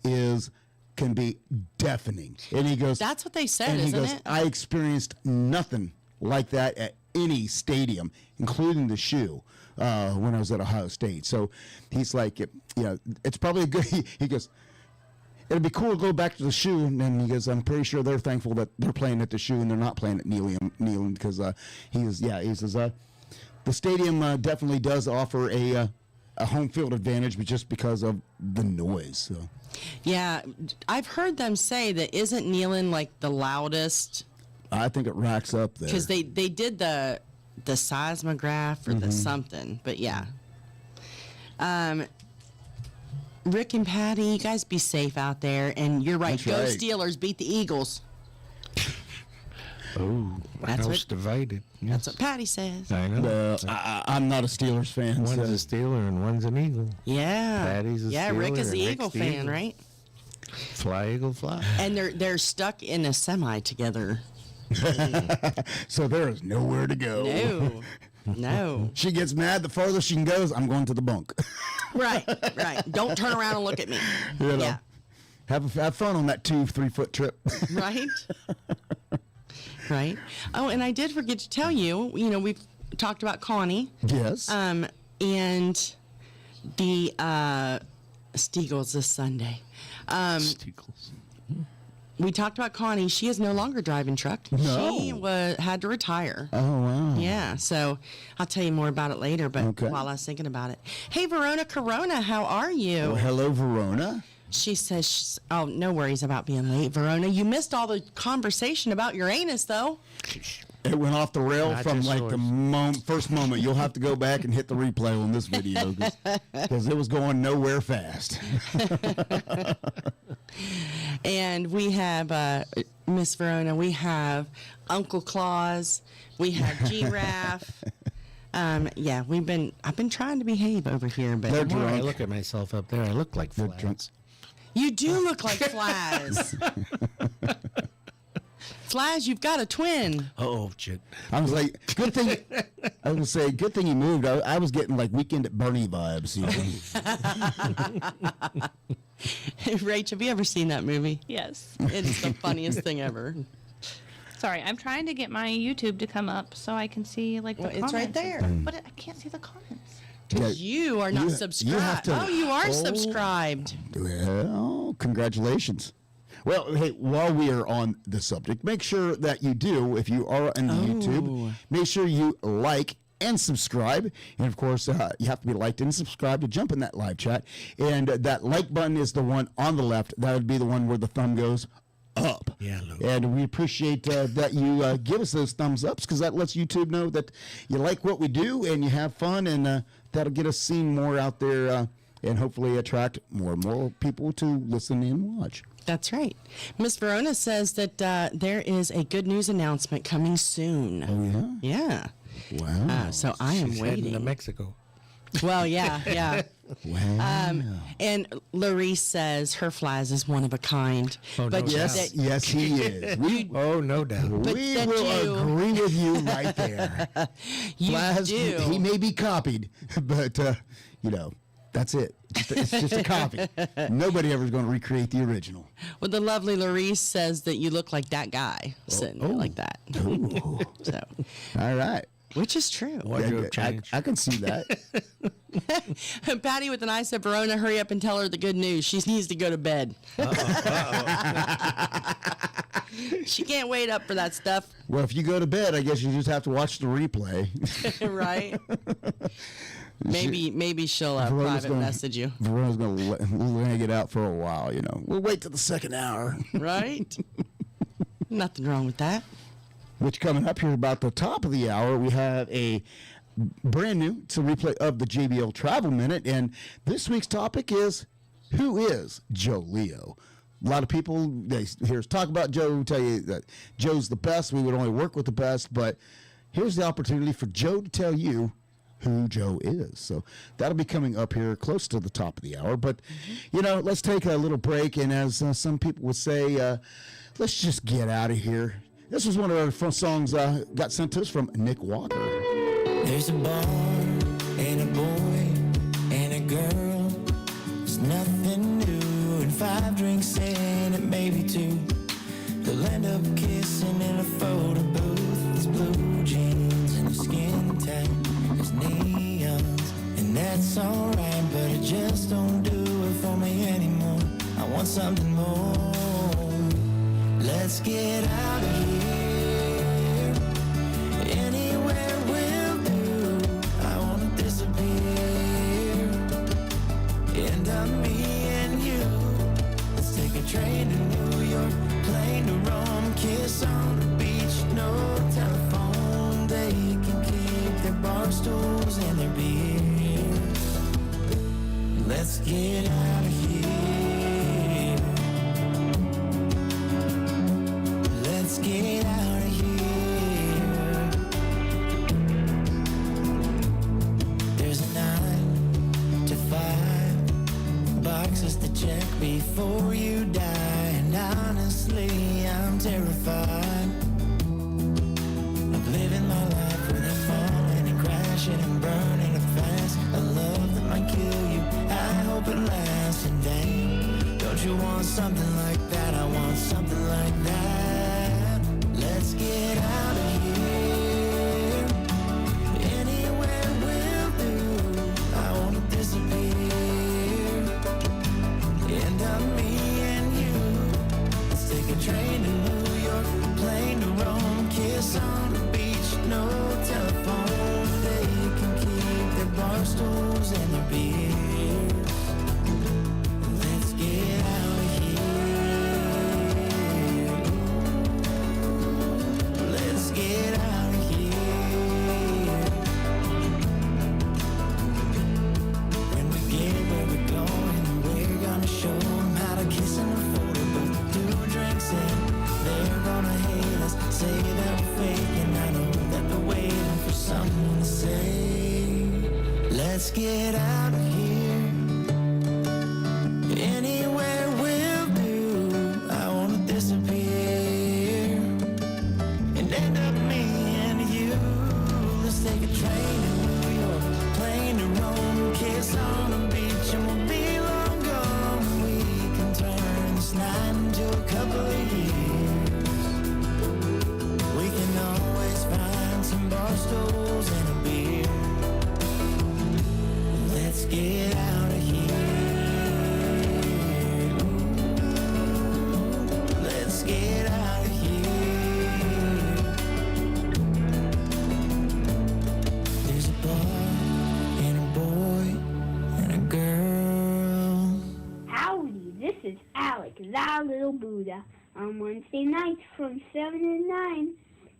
can be deafening. And he goes, that's what they said, and he isn't goes, it? I experienced nothing like that at any stadium, including the shoe, when I was at Ohio State. So he's like, it's probably a good. He goes, it'd be cool to go back to the shoe. And then he goes, I'm pretty sure they're thankful that they're playing at the shoe and they're not playing at Neyland because he says the stadium definitely does offer a home field advantage, but just because of the noise. So. Yeah, I've heard them say that isn't Neyland like the loudest. I think it racks up there because they did the seismograph or the something, but yeah. Rick and Patty, you guys be safe out there, and you're right. That's Go right. Steelers, beat the Eagles. Oh, house divided. Yes. That's what Patty says. I know. I'm not a Steelers fan. One's so. a Steeler and one's an Eagle. Yeah. Patty's a Steeler. Rick is the and Eagle Rick's the fan, Eagle. right? Fly, Eagle, fly. And they're stuck in a semi together. So there is nowhere to go. No. She gets mad. The farther she goes, I'm going to the bunk. Right. Don't turn around and look at me. Yeah. Have fun on that 2-3 foot trip. Right. Right. Oh, and I did forget to tell you, we've talked about Connie. Yes. And the Steagles this Sunday. Steagles. We talked about Connie. She is no longer driving truck. No. She had to retire. Oh, wow. Yeah, so I'll tell you more about it later, but Okay. while I was thinking about it. Hey, Verona Corona, how are you? Well, hello, Verona. She says, oh, no worries about being late, Verona. You missed all the conversation about your anus, though. It went off the rail Not from just like yours. the first moment. You'll have to go back and hit the replay on this video because it was going nowhere fast. And we have Miss Verona. We have Uncle Claus. We have Giraffe. Yeah, I've been trying to behave over here, but They're The more I drunk. look at myself up there, I look like They're Flats. drunk. you do look like Flaz. Flaz, you've got a twin. Oh, shit. I was like, good thing. I was gonna say, good thing he moved. I was getting like Weekend at Bernie vibes. Rach, have you ever seen that movie? Yes. It's the funniest thing ever. Sorry, I'm trying to get my YouTube to come up so I can see like the Well, comments. it's right there. But I can't see the comments. Because you are not you subscribed. have to- Oh, you are Oh. subscribed. Well, congratulations. Well, hey, while we are on the subject, make sure that you do, if you are on YouTube, make sure you like and subscribe. And of course, you have to be liked and subscribed to jump in that live chat. And that like button is the one on the left. That would be the one where the thumb goes up. Yeah, Lou. And we appreciate that you give us those thumbs ups because that lets YouTube know that you like what we do and you have fun, and that'll get us seen more out there and hopefully attract more and more people to listen and watch. That's right. Miss Verona says that there is a good news announcement coming soon. Oh, yeah? Yeah. Wow. So I am She's heading to waiting. Mexico. Well, yeah. Wow. And Larice says her Flaz is one of a kind. Oh, but no doubt. that- Yes, he is. Oh, no doubt. But We that will you- agree with you right there. you Flaz, do. he may be copied, but, that's it. It's just a copy. Nobody ever is going to recreate the original. Well, the lovely Larice says that you look like that guy sitting there like that. Ooh. So, All right. Which is true. Wardrobe change. I can see that. Patty with an eye said, Verona, hurry up and tell her the good news. She needs to go to bed. She can't wait up for that stuff. Well, if you go to bed, I guess you just have to watch the replay. Right? Maybe she'll private message you. Verona's going to lag it out for a while, you know. We'll wait till the second hour. Right? Nothing wrong with that. Which coming up here about the top of the hour, we have a brand new replay of the JBL Travel Minute. And this week's topic is, who is Joe Leo? A lot of people, they hear us talk about Joe, tell you that Joe's the best. We would only work with the best. But here's the opportunity for Joe to tell you who Joe is. So that'll be coming up here close to the top of the hour. But, you know, let's take a little break. And as some people would say, let's just get out of here. This was one of our first songs got sent to us from Nick Walker. There's a bar and a boy and a girl. There's nothing new, and 5 drinks in it, maybe 2. They'll end up kissing in a photo booth. There's blue jeans and a skin tan. There's neons, and that's alright, but it just don't do it for me anymore. I want something more. Let's get out of here. Anywhere will do. I wanna disappear. End up me and you. Let's take a train to New York, plane to Rome, kiss on the beach, no telephone. They can keep their bar stools and their beers. Let's get out of here. Let's get out of here. There's a 9 to 5, boxes to check before you die. And honestly, I'm terrified of living my life where they're falling and crashing and burning up fast. A love that might kill you, I hope it lasts. And dang, don't you want something like that? I want something like that. Let's get out of here. Anywhere will do. I wanna disappear. End up me and you. Let's take a train to New York, plane to Rome, kiss on the beach, no telephone. They can keep their bar stools and their beers. Let's get out of here. Let's get out of here. When we get where we're going, we're gonna show them how to kiss in a photo booth. 2 drinks in, they're gonna hate us, say that we're fake, and I know that they're waiting for someone to say, let's get out of here. Anywhere will do. I wanna disappear. And end up me and you. Let's take a train to New York, plane to Rome, kiss on the beach, and we'll be long gone. We can turn this night into a couple of years. We can always find some bar stools and a beer. Let's get out of here. Let's get out of here. There's a bar and a boy and a girl. Howdy, this is Alex, that little Buddha. On Wednesday nights from 7 to 9,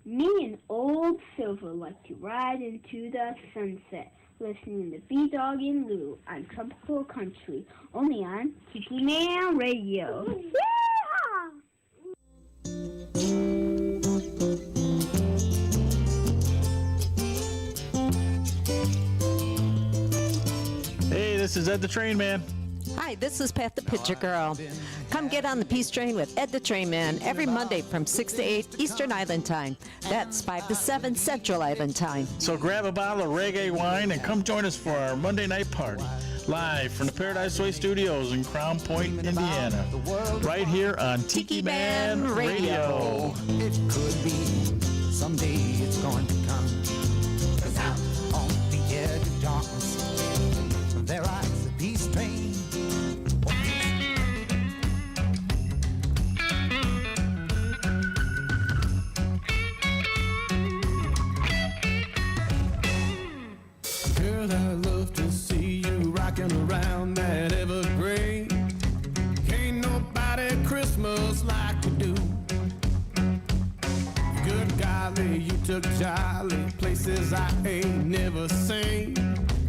me and Old Silver like to ride into the sunset, listening to B-Dawg and Lou on Tropical Country, only on Tiki Man Radio. Hey, this is Ed the Train Man. Hi, this is Beth the Picture Girl. Come get on the Peace Train with Ed the Train Man every Monday from 6 to 8 Eastern Island Time. That's 5 to 7 Central Island Time. So grab a bottle of reggae wine and come join us for our Monday night party. Live from the Paradise Way Studios in Crown Point, Indiana. Right here on Tiki Man Radio. It could be someday it's going to come. out on the edge of darkness. There rides the peace train. Girl, I love to see you rocking around that evergreen. Ain't nobody Christmas like you do. Good golly, you took Charlie places I ain't never seen.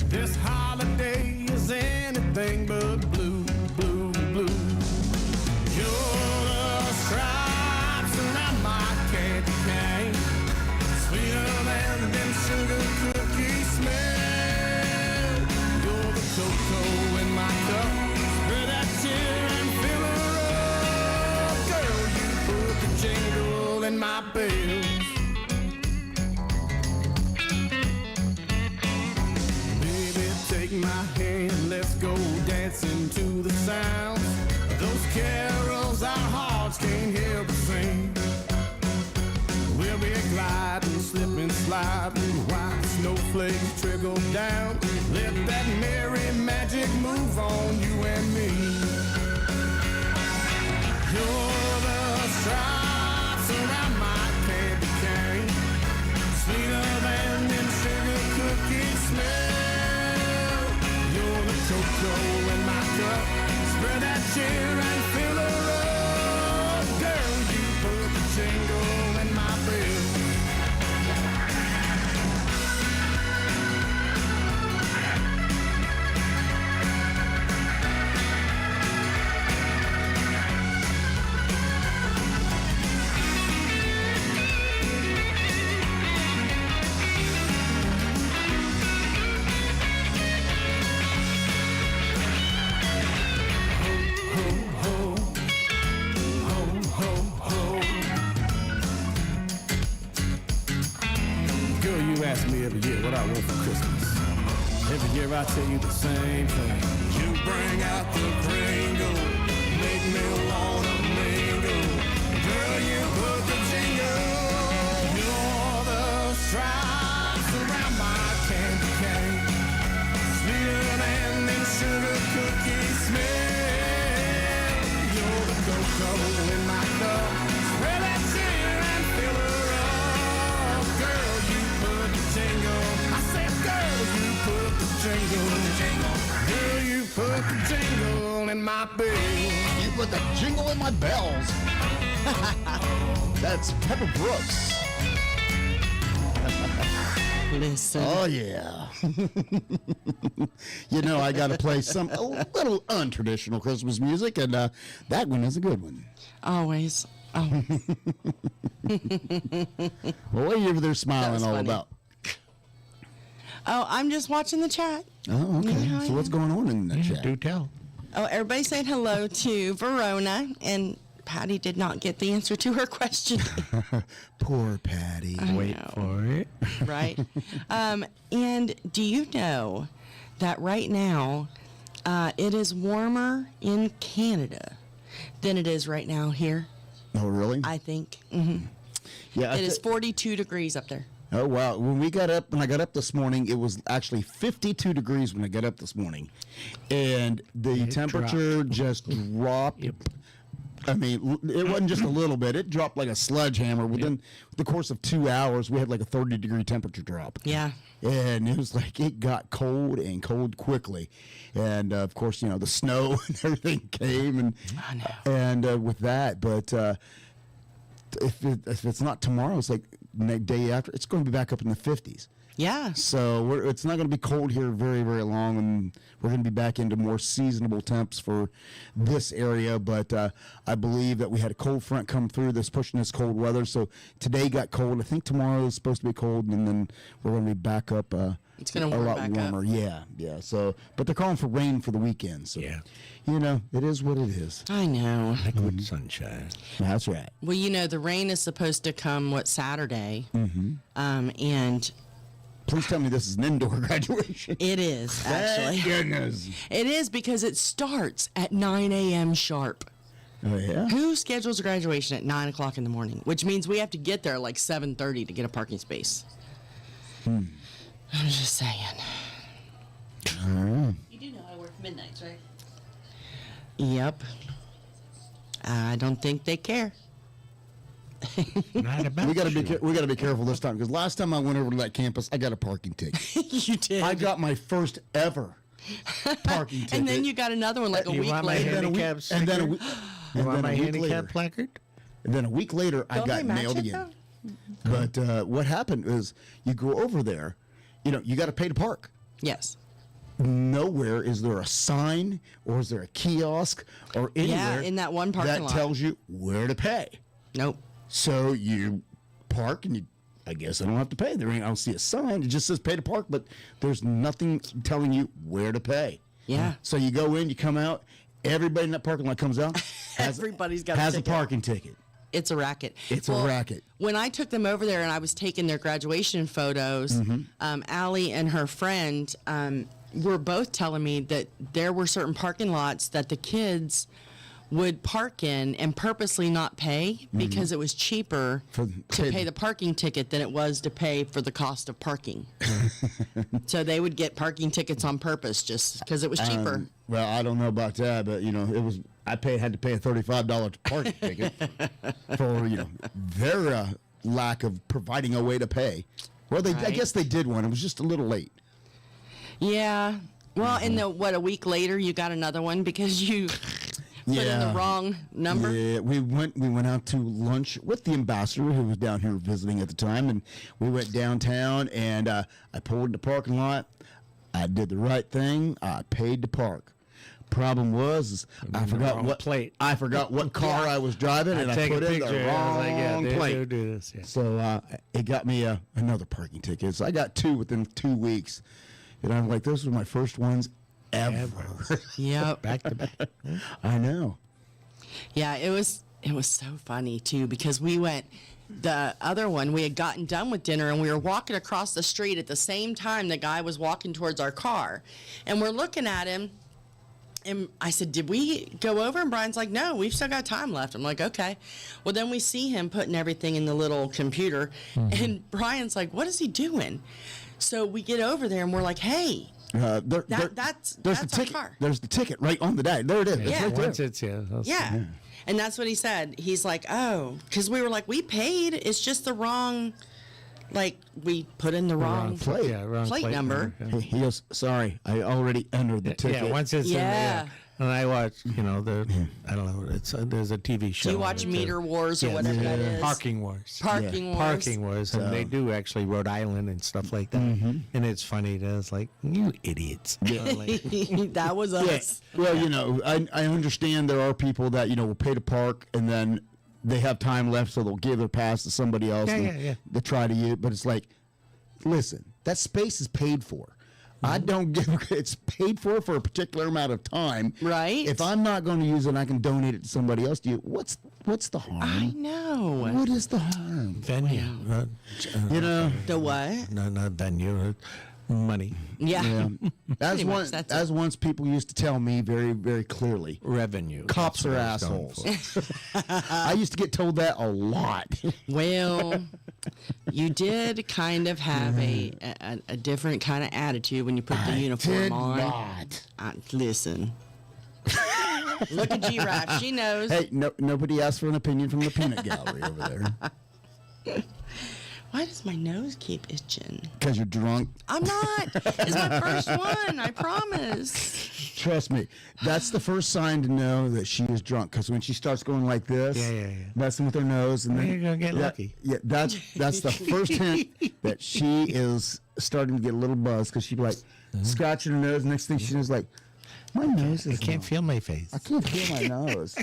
This holiday is anything but blue, blue, blue. You're the stripes around my candy cane, sweeter than them sugar cookie smell. You're the cocoa in my cup, spread that cheer and fill her up. Girl, you put the jingle in my bells. Take my hand, let's go dancing to the sounds. Those carols our hearts can't help but sing. We'll be gliding, slipping, sliding, while snowflakes trickle down. Let that merry magic move on you and me. You're the stripes around my candy cane, sweeter than them sugar cookies smell. Cocoa in my cup, spread that cheer and fill her up. Girl, you put the jingle in my bell. Ask me every year what I want for Christmas. Every year I tell you the same thing. You bring out the Pringle, make me wanna mingle. Girl, you put the jingle. You're the stripes around my candy cane, sweeter than them sugar cookies smell. You're the cocoa in my cup, spread that cheer and fill her up. Girl, you put the jingle. I said, girl, you put the jingle. Girl, you put the jingle in my bell. You put the jingle in my bells. That's Pepper Brooks. Listen. Oh, yeah. You know, I got to play a little untraditional Christmas music, and that one is a good one. Always. Oh. Well, what are you over there smiling all funny. about? Oh, I'm just watching the chat. Oh, okay. You know, So what's going on in the chat? Do tell. Oh, everybody saying hello to Verona, and Patty did not get the answer to her question. Poor Patty. Wait for it. Right. And do you know that right now it is warmer in Canada than it is right now here? Oh, really? I think. Mm-hmm. Yeah. It is 42 degrees up there. Oh, wow. When I got up this morning, it was actually 52 degrees when I got up this morning. And the temperature just dropped. Yep. I mean, it wasn't just a little bit. It dropped like a sledgehammer. Within the course of 2 hours, we had like a 30-degree temperature drop. Yeah. And it was like it got cold and cold quickly. And, of course, you know, the snow and everything came. And with that, but if it's not tomorrow, it's like the day after, it's going to be back up in the 50s. Yeah. So it's not going to be cold here very, very long, and we're going to be back into more seasonable temps for this area. But I believe that we had a cold front come through that's pushing this cold weather. So today got cold. I think tomorrow is supposed to be cold, and then we're going to be back up. It's going to a warm lot back warmer. up. Yeah. So, but they're calling for rain for the weekend. So, you know, it is what it is. I know. Liquid sunshine. That's right. Well, you know, the rain is supposed to come, Saturday? Mm-hmm. And please tell me this is an indoor graduation. it is, actually. Thank goodness. It is, because it starts at 9 a.m. sharp. Oh, yeah? Who schedules a graduation at 9 o'clock in the morning? Which means we have to get there like 7:30 to get a parking space. I'm just saying. You do know I work midnights, right? Yep. I don't think they care. Not about we gotta be careful this time, because last time I went over to that campus, I got a parking ticket. You did. I got my first ever parking ticket. And then you got another one like a You week want my later. handicap and then a sticker? week, You want my week handicap later, placard? and then a week later, I Don't got they match mailed it, again. But what happened is, you go over there, you got to pay to park. Yes. Nowhere is there a sign or is there a kiosk or anywhere in that one parking that lot. tells you where to pay. Nope. So you park and I guess I don't have to pay. I don't see a sign. It just says pay to park, but there's nothing telling you where to pay. Yeah. So you go in, you come out, everybody in that parking lot comes out. Everybody's got has a a ticket. parking ticket. It's a racket. It's a racket. When I took them over there and I was taking their graduation photos, Allie and her friend were both telling me that there were certain parking lots that the kids would park in and purposely not pay because it was cheaper to pay the parking ticket than it was to pay for the cost of parking. So they would get parking tickets on purpose just because it was cheaper. Well, I don't know about that, but it was. I had to pay a $35 parking ticket for their lack of providing a way to pay. Well, I guess they did one. It was just a little late. Yeah. Well, and a week later you got another one because you put in the wrong number. Yeah, we went out to lunch with the ambassador who was down here visiting at the time, and we went downtown and I pulled in the parking lot. I did the right thing. I paid to park. Problem was I forgot what plate. I forgot what car I was driving, and I put in the wrong plate. Do this, yeah. So it got me another parking ticket. So I got 2 within 2 weeks, and I'm like, those were my first ones ever. Yep. Back to back. I know. Yeah, it was so funny too because we went. The other one, we had gotten done with dinner and we were walking across the street at the same time the guy was walking towards our car, and we're looking at him. And I said, did we go over? And Brian's like, no, we've still got time left. I'm like, okay. Well, then we see him putting everything in the little computer. And Brian's like, what is he doing? So we get over there and we're like, hey, that's the our ticket. car. There's the ticket right on the die. There it is. It's Yeah. right there. Once it's Yeah. And that's what he said. He's like, oh, because we were like, we paid. It's just the wrong, we put in the wrong plate. Wrong plate number. He goes, sorry, I already entered the ticket. Yeah, once it's in there. And I watch, I don't know, there's a TV show. Do you watch Meter Wars or whatever that is? Parking Wars. Parking Wars. Parking Wars. And they do actually Rhode Island and stuff like that. And it's funny. It's like, you idiots. That was us. Well, I understand there are people that, will pay to park and then they have time left, so they'll give their pass to somebody else to try to use. But it's like, listen, that space is paid for. I don't give it's paid for a particular amount of time. Right. If I'm not going to use it and I can donate it to somebody else, what's the harm? I know. What is the harm? Venue. The what? No, not venue. Money. Yeah. As once people used to tell me very, very clearly. Revenue. Cops are assholes. I used to get told that a lot. Well, you did kind of have a different kind of attitude when you put the uniform on. Not. Listen. Look at G-Rap. She knows. Hey, nobody asked for an opinion from the peanut gallery over there. Why does my nose keep itching? Because you're drunk. I'm not. It's my first one. I promise. Trust me. That's the first sign to know that she is drunk. Because when she starts going like this, messing with her nose, and then you're gonna get lucky. Yeah, that's the first hint that she is starting to get a little buzzed. Because she'd be like scratching her nose. Next thing she knows, like, my nose is. I can't feel my face. I can't feel my nose.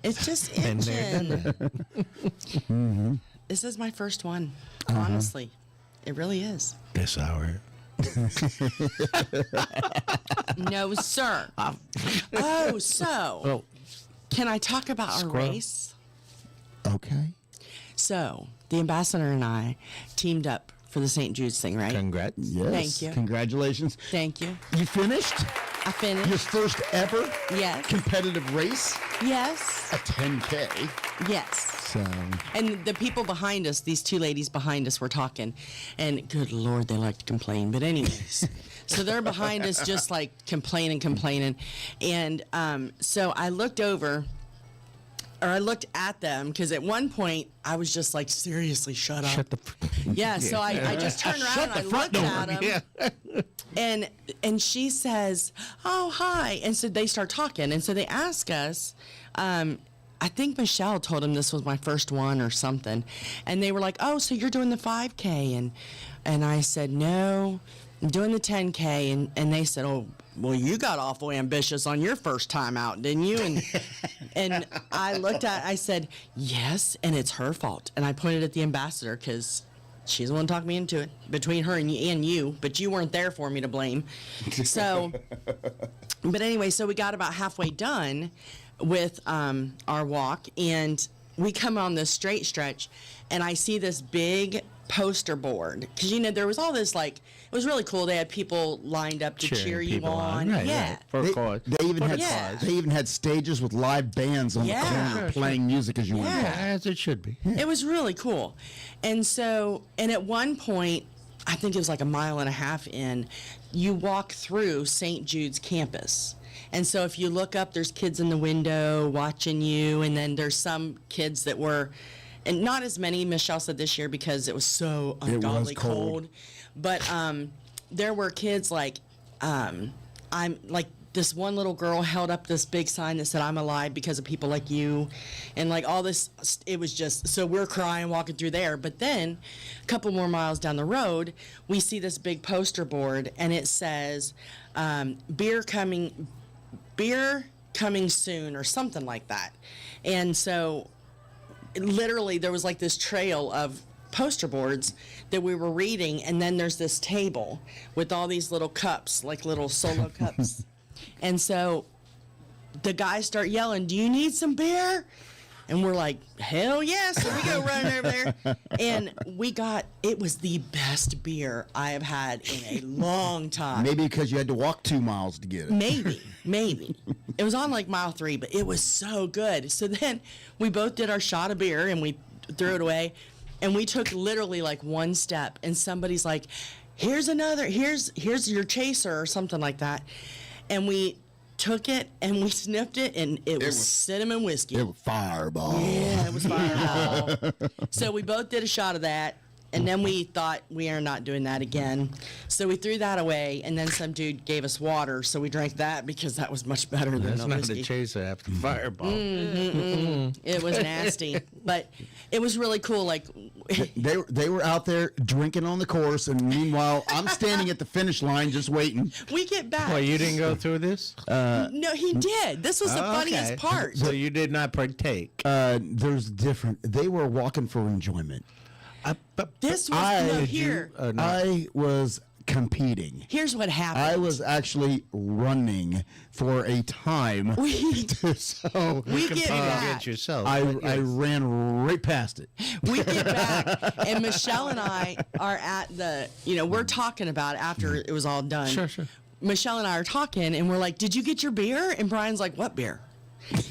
It's just itching. This is my first one. Honestly, it really is. This hour. No, sir. Can I talk about our race? Okay. So, the ambassador and I teamed up for the St. Jude's thing, right? Congrats. Yes. Thank you. Congratulations. Thank you. You finished? I finished. Your first ever Yes. competitive race? Yes. A 10K. Yes. So. And the people behind us, these two ladies behind us were talking, and good Lord, they like to complain. But anyways, so they're behind us just like complaining. And so I looked over, or I looked at them, because at one point I was just like, seriously, shut up. Shut the Yeah, so I just turned around and I looked at them. Yeah. And she says, oh, hi. And so they start talking. And so they ask us, I think Michelle told them this was my first one or something. And they were like, oh, so you're doing the 5K. And I said, no, I'm doing the 10K. And they said, oh, well, you got awful ambitious on your first time out, didn't you? And I looked at, I said, yes, and it's her fault. And I pointed at the ambassador, because she's the one talking me into it, between her and you, but you weren't there for me to blame. So, but anyway, so we got about halfway done with our walk, and we come on this straight stretch, and I see this big poster board, because there was all this, like, it was really cool. They had people lined up to cheer you on. Right, yeah. right. For a cause. They even had stages with live bands on the corner playing music as you went along. As it should be. It was really cool. And so, and at one point, I think it was like a mile and a half in, you walk through St. Jude's campus. And so if you look up, there's kids in the window watching you, and then there's some kids that were, and not as many, Michelle said, this year, because it was so ungodly cold. But there were kids like, I'm like, this one little girl held up this big sign that said, I'm alive because of people like you. And like all this, it was just, so we're crying walking through there. But then a couple more miles down the road, we see this big poster board, and it says, beer coming soon, or something like that. And so literally there was like this trail of poster boards that we were reading, and then there's this table with all these little cups, like little solo cups. And so the guys start yelling, do you need some beer? And we're like, hell yes. So we go running over there, and it was the best beer I have had in a long time. Maybe because you had to walk 2 miles to get it. Maybe. It was on like mile 3, but it was so good. So then we both did our shot of beer, and we threw it away, and we took literally like one step, and somebody's like, here's your chaser, or something like that. And we took it, and we sniffed it, and it was cinnamon whiskey. It was Fireball. Yeah, it was Fireball. So we both did a shot of that, and then we thought, we are not doing that again. So we threw that away, and then some dude gave us water, so we drank that because that was much better than That's the not whiskey. a chaser after Fireball. It was nasty, but it was really cool. Like they were out there drinking on the course, and meanwhile I'm standing at the finish line just waiting. We get back. Well, you didn't go through this? No, he did. This was the funniest part. So you did not partake. There's different. They were walking for enjoyment. This was here. I was competing. Here's what happened. I was actually running for a time. We get back. Yourself. I ran right past it. We get back, and Michelle and I are at the, we're talking about it after it was all done. Sure. Michelle and I are talking, and we're like, did you get your beer? And Brian's like, what beer?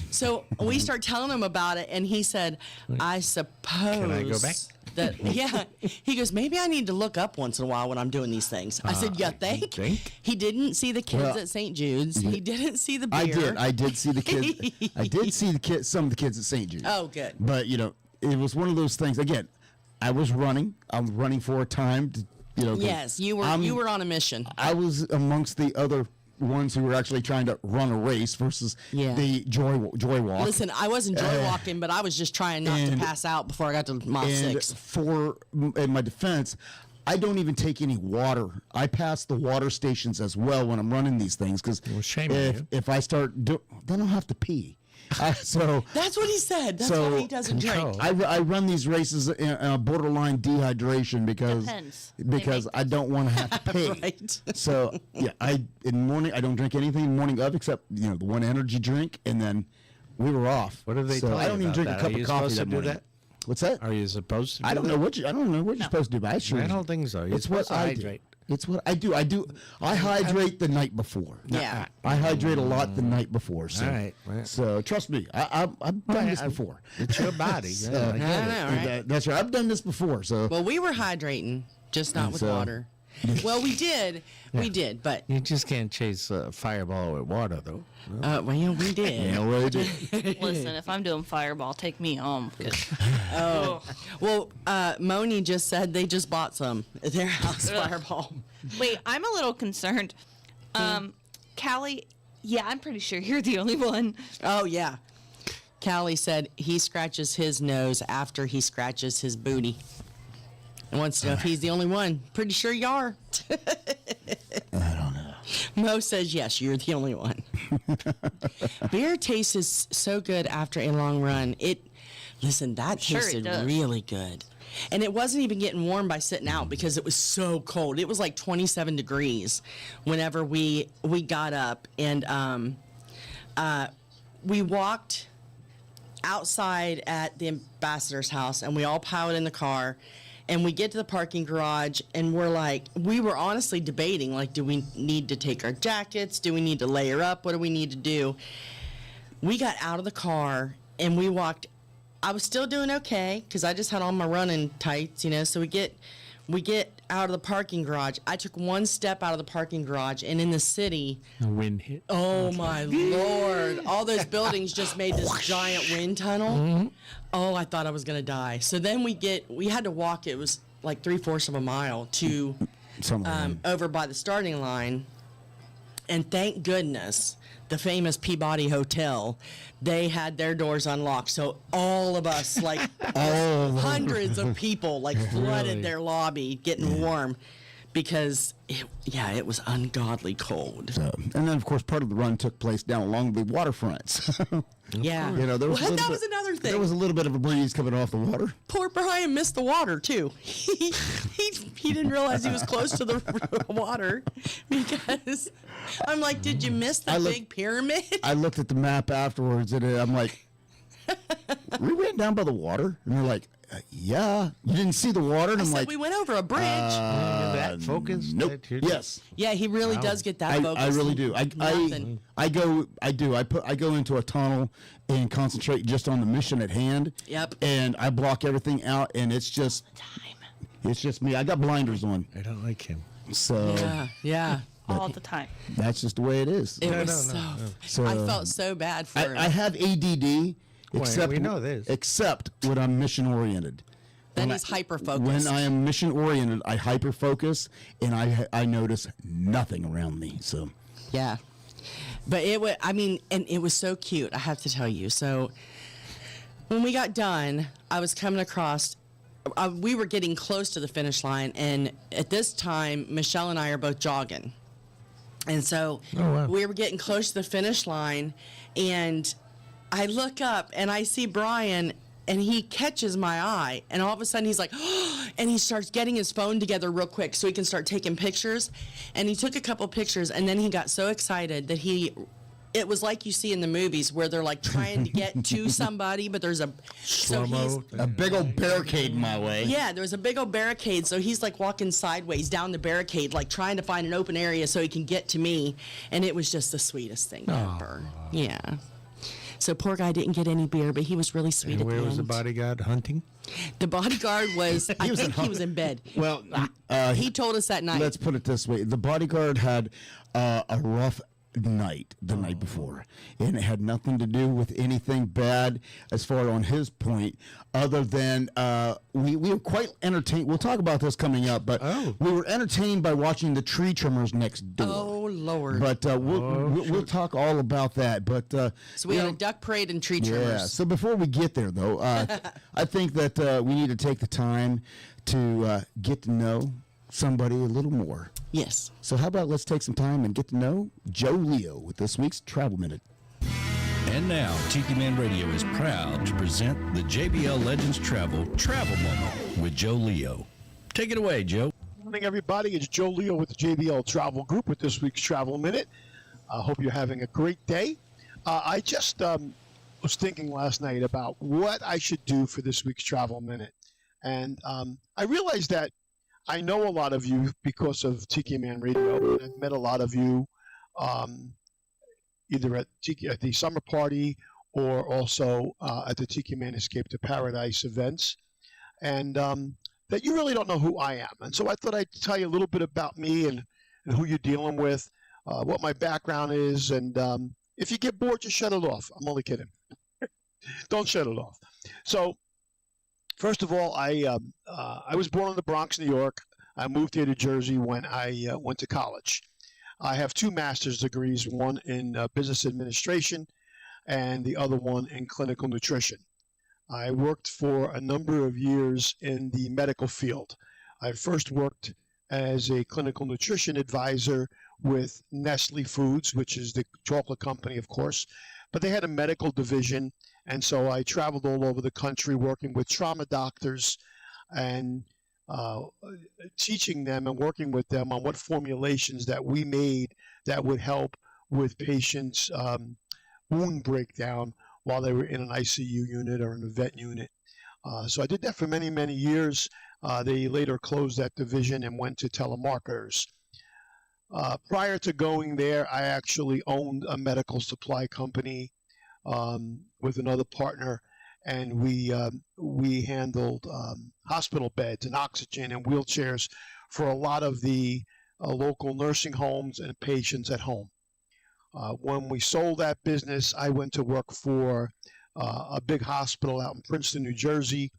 So we start telling him about it, and he said, I suppose. Can I go back? He goes, maybe I need to look up once in a while when I'm doing these things. I said, you think? He didn't see the kids at St. Jude's. He didn't see the beer. I did see the kids. I did see some of the kids at St. Jude's. Oh, good. But, it was one of those things. Again, I was running. I was running for a time. Yes, you were on a mission. I was amongst the other ones who were actually trying to run a race versus the joy walk. Listen, I wasn't joy walking, but I was just trying not to pass out before I got to mile 6. In my defense, I don't even take any water. I pass the water stations as well when I'm running these things, because if I start, then I'll have to pee. So that's what he said. That's why he doesn't drink. I run these races in a borderline dehydration because I don't want to have to pee. Right. So in the morning I don't drink anything in the morning of except the one energy drink, and then we were off. What have they told you I don't even drink that? a cup Are you of coffee supposed to that do morning. that? What's that? Are you supposed to? I don't know what you're supposed to do, but I sure. I don't think so. You're It's what supposed to I hydrate. It's what I do. I hydrate the night before. Yeah. I hydrate a lot the night before. So, All right. So trust me, I've done this before. It's your body. So, Yeah, I get it. know, right? That's right. I've done this before. So Well, we were hydrating, just not with water. Well, we did. We did, but You just can't chase a fireball with water, though. well, we did. yeah, well, did. Listen, if I'm doing Fireball, take me home. 'Cause- Oh, well, Moni just said they just bought some at their house Fireball. Wait, I'm a little concerned. Callie, yeah, I'm pretty sure you're the only one. Oh yeah, Callie said he scratches his nose after he scratches his booty. And wants to know if he's the only one. Pretty sure you are. I don't know. Mo says yes, you're the only one. Beer tastes so good after a long run. Listen, that Sure it tasted does. really good. And it wasn't even getting warm by sitting out because it was so cold. It was like 27 degrees whenever we got up, and we walked outside at the ambassador's house, and we all piled in the car, and we get to the parking garage, and we were honestly debating, like, do we need to take our jackets? Do we need to layer up? What do we need to do? We got out of the car, and we walked. I was still doing okay because I just had on my running tights, so we get out of the parking garage. I took one step out of the parking garage, and in the city, The wind hit. oh my Lord, all those buildings just made this giant wind tunnel. Oh, I thought I was gonna die. So then we had to walk. It was like 3/4 of a mile to over by the starting line, and thank goodness the famous Peabody Hotel, they had their doors unlocked. So all of us, like hundreds of people, like flooded Really? their lobby getting warm because it was ungodly cold. And then, of course, part of the run took place down along the waterfronts. Yeah. There was That was another thing. There was a little bit of a breeze coming off the water. Poor Brian missed the water too. He didn't realize he was close to the water because I'm like, did you miss the big pyramid? I looked at the map afterwards, and I'm like, we went down by the water, and they're like, yeah, you didn't see the water, and I I'm said like, we went over a bridge. That focus? Nope. Yes. Yeah, he really does get that focus. I really do. I go into a tunnel and concentrate just on the mission at hand. Yep. And I block everything out, and it's just me. I got blinders on. I don't like him. So Yeah. All the time. that's just the way it is. It was So I felt so bad for him. I have ADD, except we know this. Except when I'm mission oriented. Then he's hyper focused. When I am mission oriented, I hyper focus, and I notice nothing around me. So Yeah. But it was so cute, I have to tell you. So when we got done, I was coming across, we were getting close to the finish line, and at this time, Michelle and I are both jogging. And so we were getting close to the finish line, and I look up, and I see Brian, and he catches my eye, and all of a sudden he's like, and he starts getting his phone together real quick so he can start taking pictures. And he took a couple pictures, and then he got so excited that it was like you see in the movies where they're like trying to get to somebody, but there's a big old barricade in my way. Yeah, there was a big old barricade, so he's like walking sideways down the barricade, like trying to find an open area so he can get to me, and it was just the sweetest thing ever. Yeah. So poor guy didn't get any beer, but he was really sweet And at the where end. was the bodyguard hunting? The bodyguard was, I think he was in bed. Well, he told us that night. Let's put it this way: the bodyguard had a rough night the night before, and it had nothing to do with anything bad as far on his point, other than we were quite entertained. We'll talk about this coming up, but we were entertained by watching the tree trimmers next door. Oh Lord! But we'll talk all about that. But so we had a duck parade and tree trimmers. Yeah. So before we get there, though, I think that we need to take the time to get to know somebody a little more. Yes. So how about let's take some time and get to know Joe Leo with this week's Travel Minute. And now, Tiki Man Radio is proud to present the JBL Legends Travel Moment with Joe Leo. Take it away, Joe. Good morning, everybody. It's Joe Leo with the JBL Travel Group with this week's Travel Minute. I hope you're having a great day. I just was thinking last night about what I should do for this week's Travel Minute. And I realized that I know a lot of you because of Tiki Man Radio. And I've met a lot of you either at the summer party or also at the Tiki Man Escape to Paradise events. And that you really don't know who I am. And so I thought I'd tell you a little bit about me and who you're dealing with, what my background is. And if you get bored, just shut it off. I'm only kidding. Don't shut it off. So, first of all, I was born in the Bronx, New York. I moved here to Jersey when I went to college. I have 2 master's degrees, one in business administration and the other one in clinical nutrition. I worked for a number of years in the medical field. I first worked as a clinical nutrition advisor with Nestle Foods, which is the chocolate company, of course, but they had a medical division, and so I traveled all over the country working with trauma doctors and teaching them and working with them on what formulations that we made that would help with patients' wound breakdown while they were in an ICU unit or an event unit. So I did that for many, many years. They later closed that division and went to telemarketers. Prior to going there, I actually owned a medical supply company with another partner, and we handled hospital beds and oxygen and wheelchairs for a lot of the local nursing homes and patients at home. When we sold that business, I went to work for a big hospital out in Princeton, New Jersey,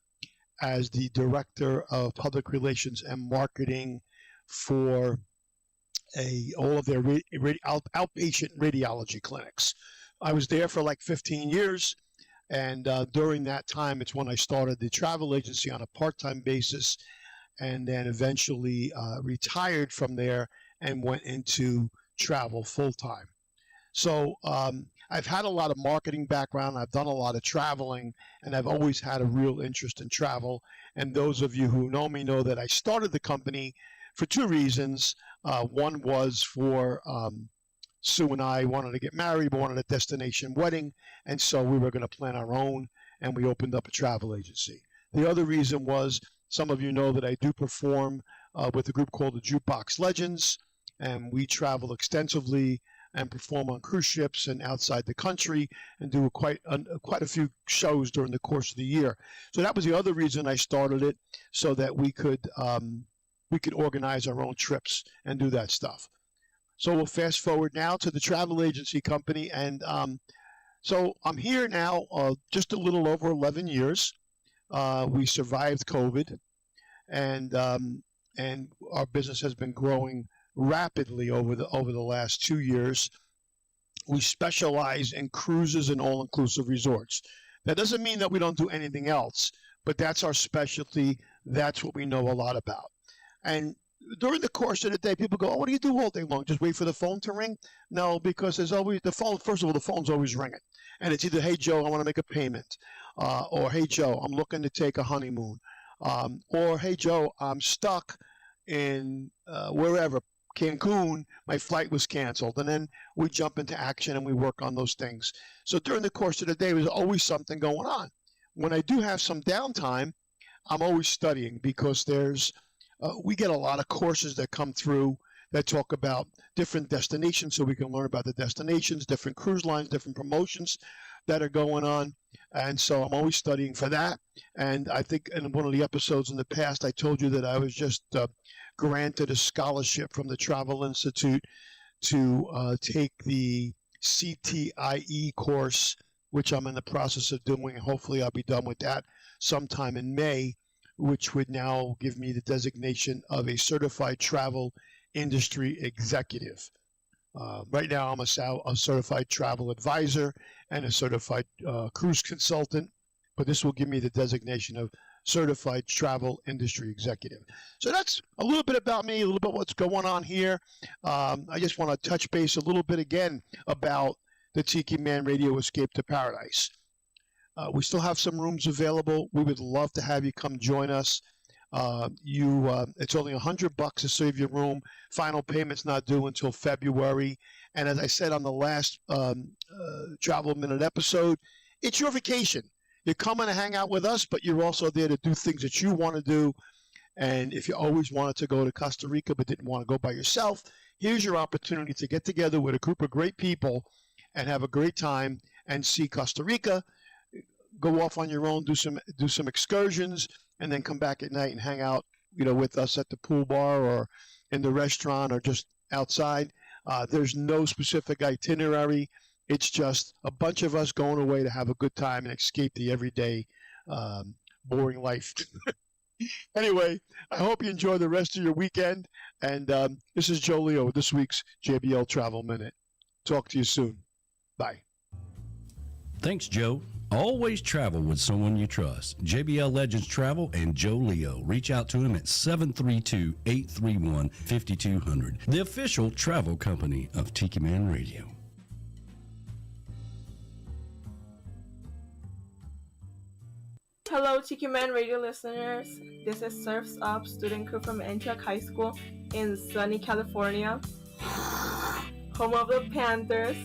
as the director of public relations and marketing for all of their outpatient radiology clinics. I was there for like 15 years, and during that time, it's when I started the travel agency on a part-time basis, and then eventually retired from there and went into travel full-time. So I've had a lot of marketing background. I've done a lot of traveling, and I've always had a real interest in travel. And those of you who know me know that I started the company for 2 reasons. One was for Sue and I wanted to get married, we wanted a destination wedding, and so we were going to plan our own, and we opened up a travel agency. The other reason was, some of you know that I do perform with a group called the Jukebox Legends, and we travel extensively and perform on cruise ships and outside the country and do quite a few shows during the course of the year. So that was the other reason I started it, so that we could organize our own trips and do that stuff. So we'll fast forward now to the travel agency company, and so I'm here now just a little over 11 years. We survived COVID, and our business has been growing rapidly over the last 2 years. We specialize in cruises and all-inclusive resorts. That doesn't mean that we don't do anything else, but that's our specialty. That's what we know a lot about. And during the course of the day, people go, "Oh, what do you do all day long? Just wait for the phone to ring?" No, because there's always the phone. First of all, the phone's always ringing, and it's either, "Hey Joe, I want to make a payment," or "Hey Joe, I'm looking to take a honeymoon," or "Hey Joe, I'm stuck in wherever, Cancun, my flight was canceled." And then we jump into action and we work on those things. So during the course of the day, there's always something going on. When I do have some downtime, I'm always studying, because we get a lot of courses that come through that talk about different destinations, so we can learn about the destinations, different cruise lines, different promotions that are going on. And so I'm always studying for that. And I think in one of the episodes in the past, I told you that I was just granted a scholarship from the Travel Institute to take the CTIE course, which I'm in the process of doing. Hopefully I'll be done with that sometime in May, which would now give me the designation of a certified travel industry executive. Right now, I'm a certified travel advisor and a certified cruise consultant, but this will give me the designation of certified travel industry executive. So that's a little bit about me, a little bit what's going on here. I just want to touch base a little bit again about the Tiki Man Radio Escape to Paradise. We still have some rooms available. We would love to have you come join us. It's only $100 to save your room. Final payment's not due until February. And as I said on the last Travel Minute episode, it's your vacation. You're coming to hang out with us, but you're also there to do things that you want to do. And if you always wanted to go to Costa Rica but didn't want to go by yourself, here's your opportunity to get together with a group of great people and have a great time and see Costa Rica. Go off on your own, do some excursions, and then come back at night and hang out, with us at the pool bar or in the restaurant or just outside. There's no specific itinerary. It's just a bunch of us going away to have a good time and escape the everyday boring life. Anyway, I hope you enjoy the rest of your weekend. And this is Joe Leo with this week's JBL Travel Minute. Talk to you soon. Bye. Thanks, Joe. Always travel with someone you trust. JBL Legends Travel and Joe Leo. Reach out to him at 732-831-5200. The official travel company of Tiki Man Radio. Hello, Tiki Man Radio listeners. This is Surf's Up student crew from Antioch High School in sunny California, home of the Panthers.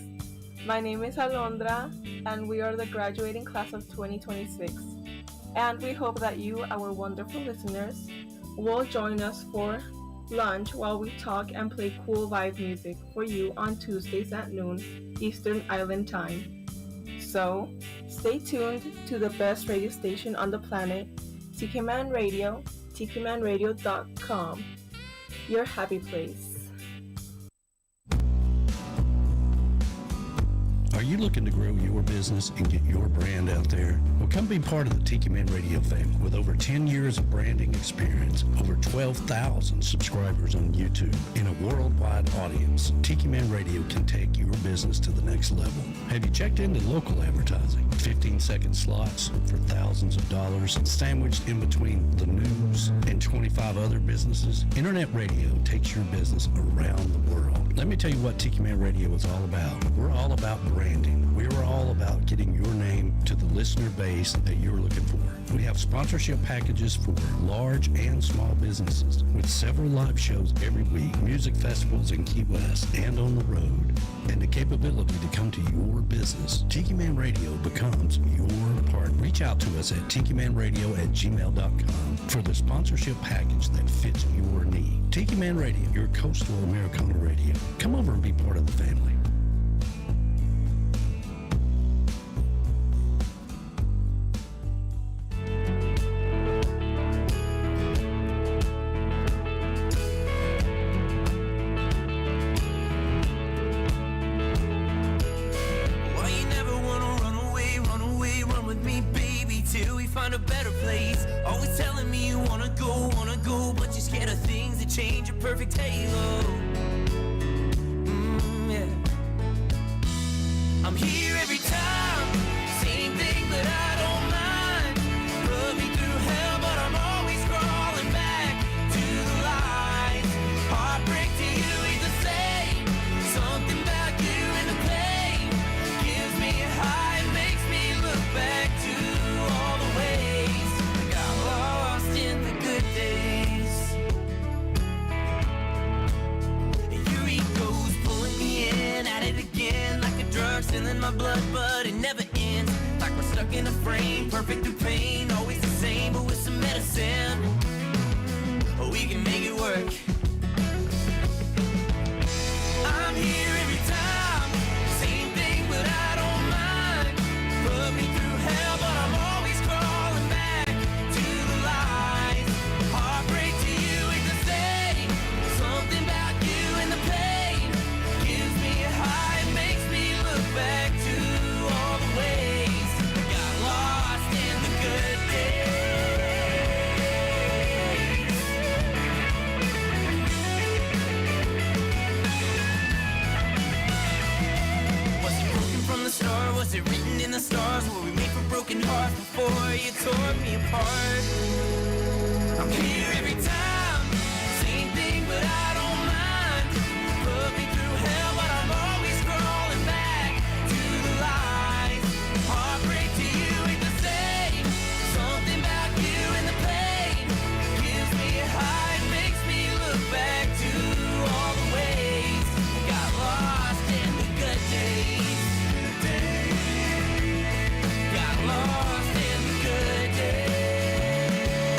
My name is Alondra, and we are the graduating class of 2026. And we hope that you, our wonderful listeners, will join us for lunch while we talk and play cool vibe music for you on Tuesdays at noon Eastern Island Time. So, stay tuned to the best radio station on the planet, Tiki Man Radio, tikimanradio.com, your happy place. Are you looking to grow your business and get your brand out there? Well, come be part of the Tiki Man Radio family. With over 10 years of branding experience, over 12,000 subscribers on YouTube, and a worldwide audience, Tiki Man Radio can take your business to the next level. Have you checked into local advertising? 15-second slots for thousands of dollars sandwiched in between the news and 25 other businesses? Internet radio takes your business around the world. Let me tell you what Tiki Man Radio is all about. We're all about branding. We are all about getting your name to the listener base that you're looking for. We have sponsorship packages for large and small businesses with several live shows every week, music festivals in Key West and on the road, and the capability to come to your business. Tiki Man Radio becomes your partner. Reach out to us at tikimanradio@gmail.com for the sponsorship package that fits your need. Tiki Man Radio, your coastal Americana radio. Come over and be part of the family. Find a better place. Always telling me you wanna go, but you're scared of things that change your perfect halo. Yeah. I'm here every time, same thing, but I don't mind. Put me through hell, but I'm always crawling back to the light. Heartbreak to you ain't the same. Something about you and the pain gives me a high, and makes me look back to all the ways I got lost in the good days. Your ego's pulling me in, at it again, like a drug still in my blood, but it never ends. Like we're stuck in a frame, perfect through pain, always the same, but with some medicine, we can make it work. I'm here every time, same thing, but I don't mind. Put me through hell, but I'm always crawling back to the light. Heartbreak to you ain't the same. Something about you and the pain gives me a high, and makes me look back to all the ways I got lost in the good days. Was it broken from the start? Was it written in the stars? Were we made for broken hearts before you tore me apart? I'm here every time, same thing, but I don't mind. Put me through hell, but I'm always crawling back to the light. Heartbreak to you ain't the same. Something about you and the pain gives me a high, and makes me look back to all the ways I got lost in the good days. Got lost in the good days.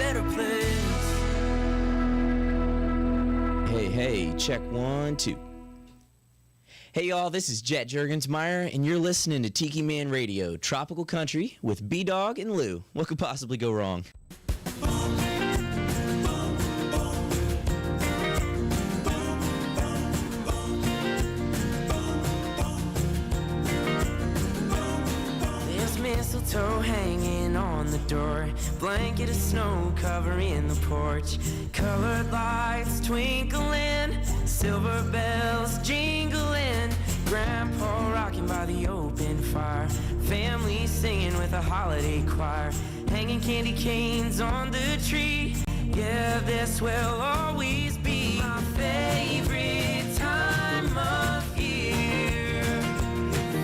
better place. Hey, check 1, 2. Hey y'all, this is Jet Juergensmeyer, and you're listening to Tiki Man Radio, Tropical Country with B-Dawg and Lou. What could possibly go wrong? There's mistletoe hanging on the door, blanket of snow covering the porch, colored lights twinkling, silver bells jingling, grandpa rocking by the open fire, family singing with a holiday choir, hanging candy canes on the tree. Yeah, this will always be my favorite time of year,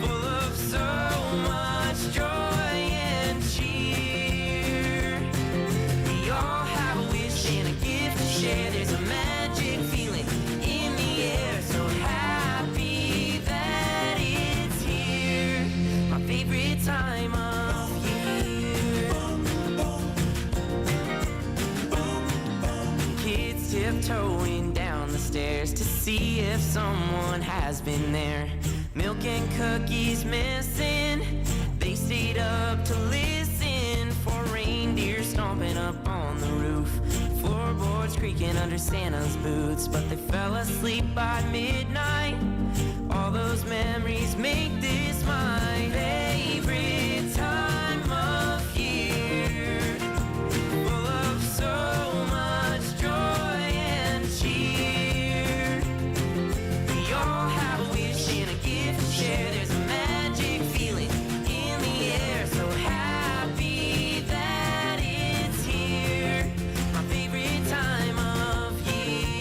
full of so much joy and cheer. We all have a wish and a gift to share. There's a magic feeling in the air, so happy that it's here. My favorite time of year. Kids tiptoeing down the stairs to see if someone has been there. Milk and cookies missing. They stayed up to listen for reindeer stomping up on the roof. Floorboards creaking under Santa's boots, but they fell asleep by midnight. All those memories make this my favorite time of year, full of so much joy and cheer. We all have a wish and a gift to share. There's a magic feeling in the air, so happy that it's here. My favorite time of year.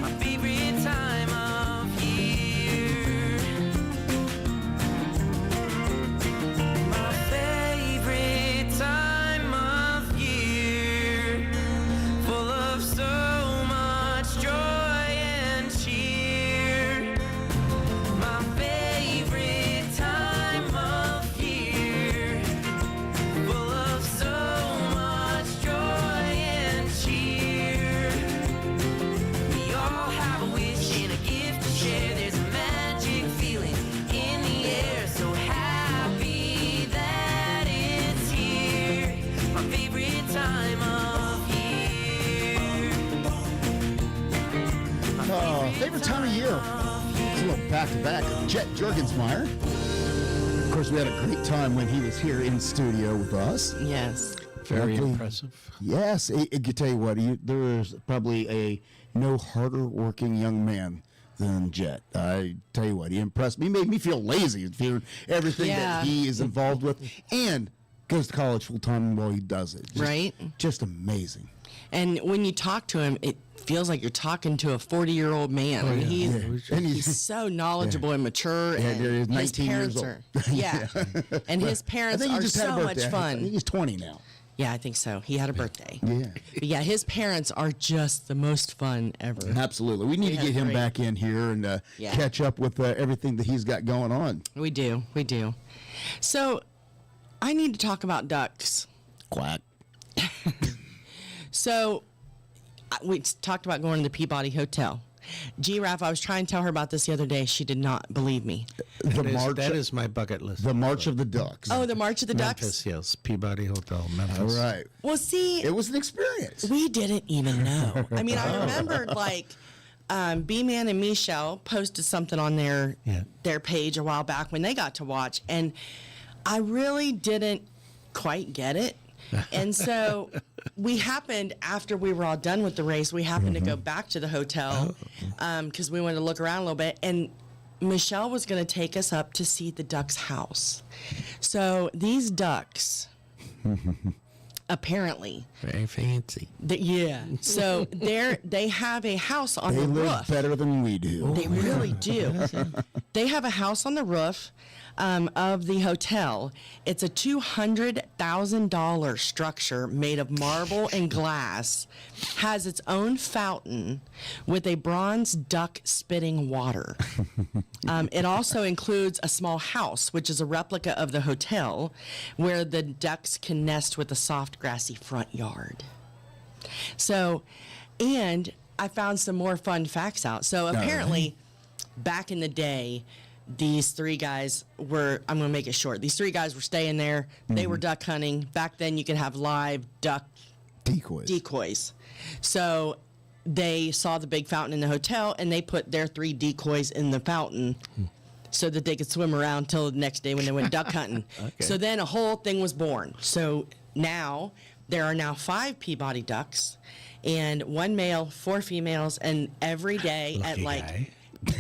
My favorite time of year. My favorite time of year, full of so much joy and cheer. My favorite time of year, full of so much joy and cheer. We all have a wish and a gift to share. There's a magic feeling in the air, so happy that it's here. My favorite time of year. Favorite time of year. It's a little back-to-back of Jet Juergensmeyer. Of course, we had a great time when he was here in studio with us. Yes. Very Luckily- impressive. Yes, I can tell you what, there is probably no harder working young man than Jet. I tell you what, he impressed me. He made me feel lazy, feeling everything that he is involved with, and goes to college full time while he does it. Right. Just amazing. And when you talk to him, it feels like you're talking to a 40-year-old man. I mean, he's so knowledgeable and mature. Yeah, and he's his 19 years parents old. are, and his parents I think he are just had a so birthday. much fun. I think he's 20 now. Yeah, I think so. He had a birthday. Yeah. But yeah, his parents are just the most fun ever. Absolutely. We need to get him back in here and catch up with everything that he's got going on. We do. So, I need to talk about ducks. Quack. So, we talked about going to the Peabody Hotel. G-Raff, I was trying to tell her about this the other day. She did not believe me. That is my bucket list. The March of the Ducks. Oh, the March of the Ducks? Memphis, yes. Peabody Hotel, Memphis. All right. Well, see. It was an experience. We didn't even know. I mean, I remembered, like, B-Man and Michelle posted something on their page a while back when they got to watch, and I really didn't quite get it. And so we happened, after we were all done with the race, we happened to go back to the hotel because we wanted to look around a little bit. And Michelle was going to take us up to see the duck's house. So these ducks, apparently. Very fancy. So they have a house on the roof. They roof. live better than we do. They really do. They have a house on the roof of the hotel. It's a $200,000 structure made of marble and glass, has its own fountain with a bronze duck spitting water. It also includes a small house, which is a replica of the hotel, where the ducks can nest with a soft, grassy front yard. So, and I found some more fun facts out. So apparently, back in the day, these three guys were, I'm going to make it short. These three guys were staying there. They were duck hunting. Back then, you could have live duck decoys. So they saw the big fountain in the hotel, and they put their 3 decoys in the fountain so that they could swim around till the next day when they went duck hunting. So then a whole thing was born. So now, there are now 5 Peabody ducks, and 1 male, 4 females, and every day at like...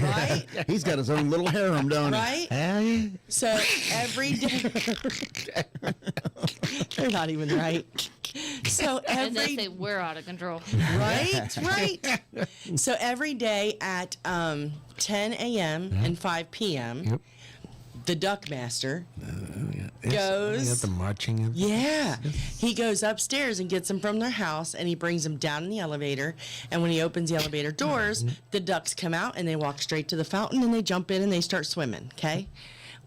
Right? He's got his own little harem, don't he? Right? So every day, they're not even right. So And they every say we're out of control. right. So every day at 10 a.m. and 5 p.m., the duck master goes. The marching. And Yeah. He goes upstairs and gets them from their house, and he brings them down in the elevator. And when he opens the elevator doors, the ducks come out, and they walk straight to the fountain, and they jump in, and they start swimming, okay?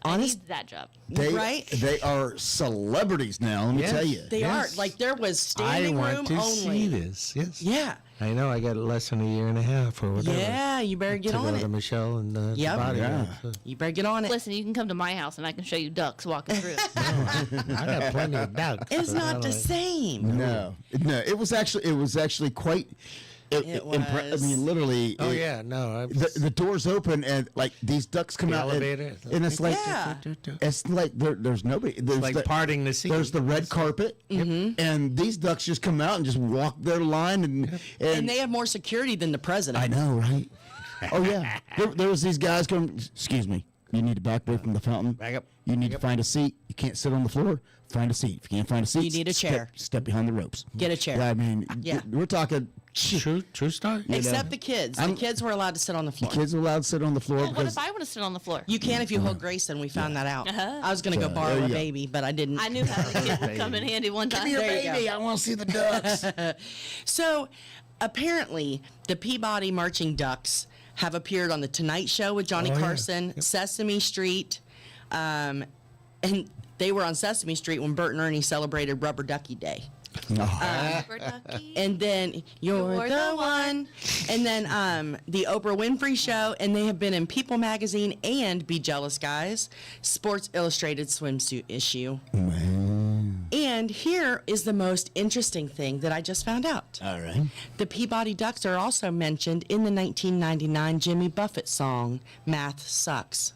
I need that job. Right? They are celebrities now, let me tell you. They are. Like, there was standing room I want to only. see this. Yes. Yeah. I know. I got less than a year and a half or whatever. Yeah, you better get to on go it. to Michelle and Yep. Peabody. Yeah. You better get on it. Listen, you can come to my house and I can show you ducks walking through. I got plenty of ducks. It's not the same. No, it was actually quite. It was. I mean, literally. Oh yeah, no. The doors open and like these ducks come The out, elevator. and it's like Yeah. it's like there's nobody. There's Like parting the sea. There's the red carpet, and these ducks just come out and just walk their line, And they have more security than the president. I know, right? Oh yeah, there was these guys going. Excuse me, you need to back away from the fountain. Back up. You need to find a seat. You can't sit on the floor. Find a seat. If you can't find a seat, You need a chair. Step behind the ropes. Get a chair. Yeah, I mean, Yeah. we're talking. True story. Except the kids. The kids were allowed to sit on the floor. Kids are allowed to sit on the floor. Well, what if I want to sit on the floor? You can if you hold Grayson. We found that out. Uh-huh. I was going to go So, borrow there a you go. baby, but I didn't. I knew having a kid would come in handy one time. There you go. I want to see the ducks. So, apparently, the Peabody Marching Ducks have appeared on The Tonight Show with Johnny Oh, yeah. Carson, Sesame Street, and they were on Sesame Street when Bert and Ernie celebrated Rubber Ducky Day. Rubber ducky. And then You're the One. And then the Oprah Winfrey Show. And they have been in People Magazine and Be Jealous Guys, Sports Illustrated swimsuit issue. And here is the most interesting thing that I just found out. All right. The Peabody Ducks are also mentioned in the 1999 Jimmy Buffett song, Math Sucks,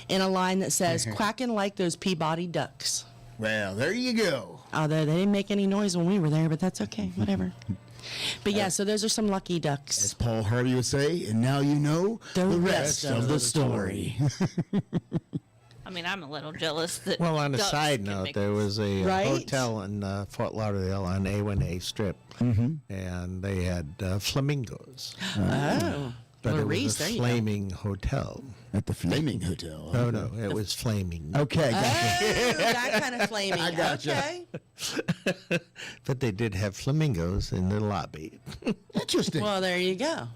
in a line that says, quacking like those Peabody Ducks. Well, there you go. Although they didn't make any noise when we were there, but that's okay, whatever. But yeah, so those are some lucky ducks. As Paul Harvey would say, and now you know the rest of the story. I mean, I'm a little jealous that. Well, on a ducks side can note, make- there was a Right? hotel in Fort Lauderdale on A1A Strip, and they had flamingos. Oh. But Maurice, it there was a you go. flaming hotel. At the Flaming Hotel. No, it was flaming. Okay, gotcha. Oh, that kind of flaming. I gotcha. Okay. But they did have flamingos in the lobby. Interesting. Well, there you go.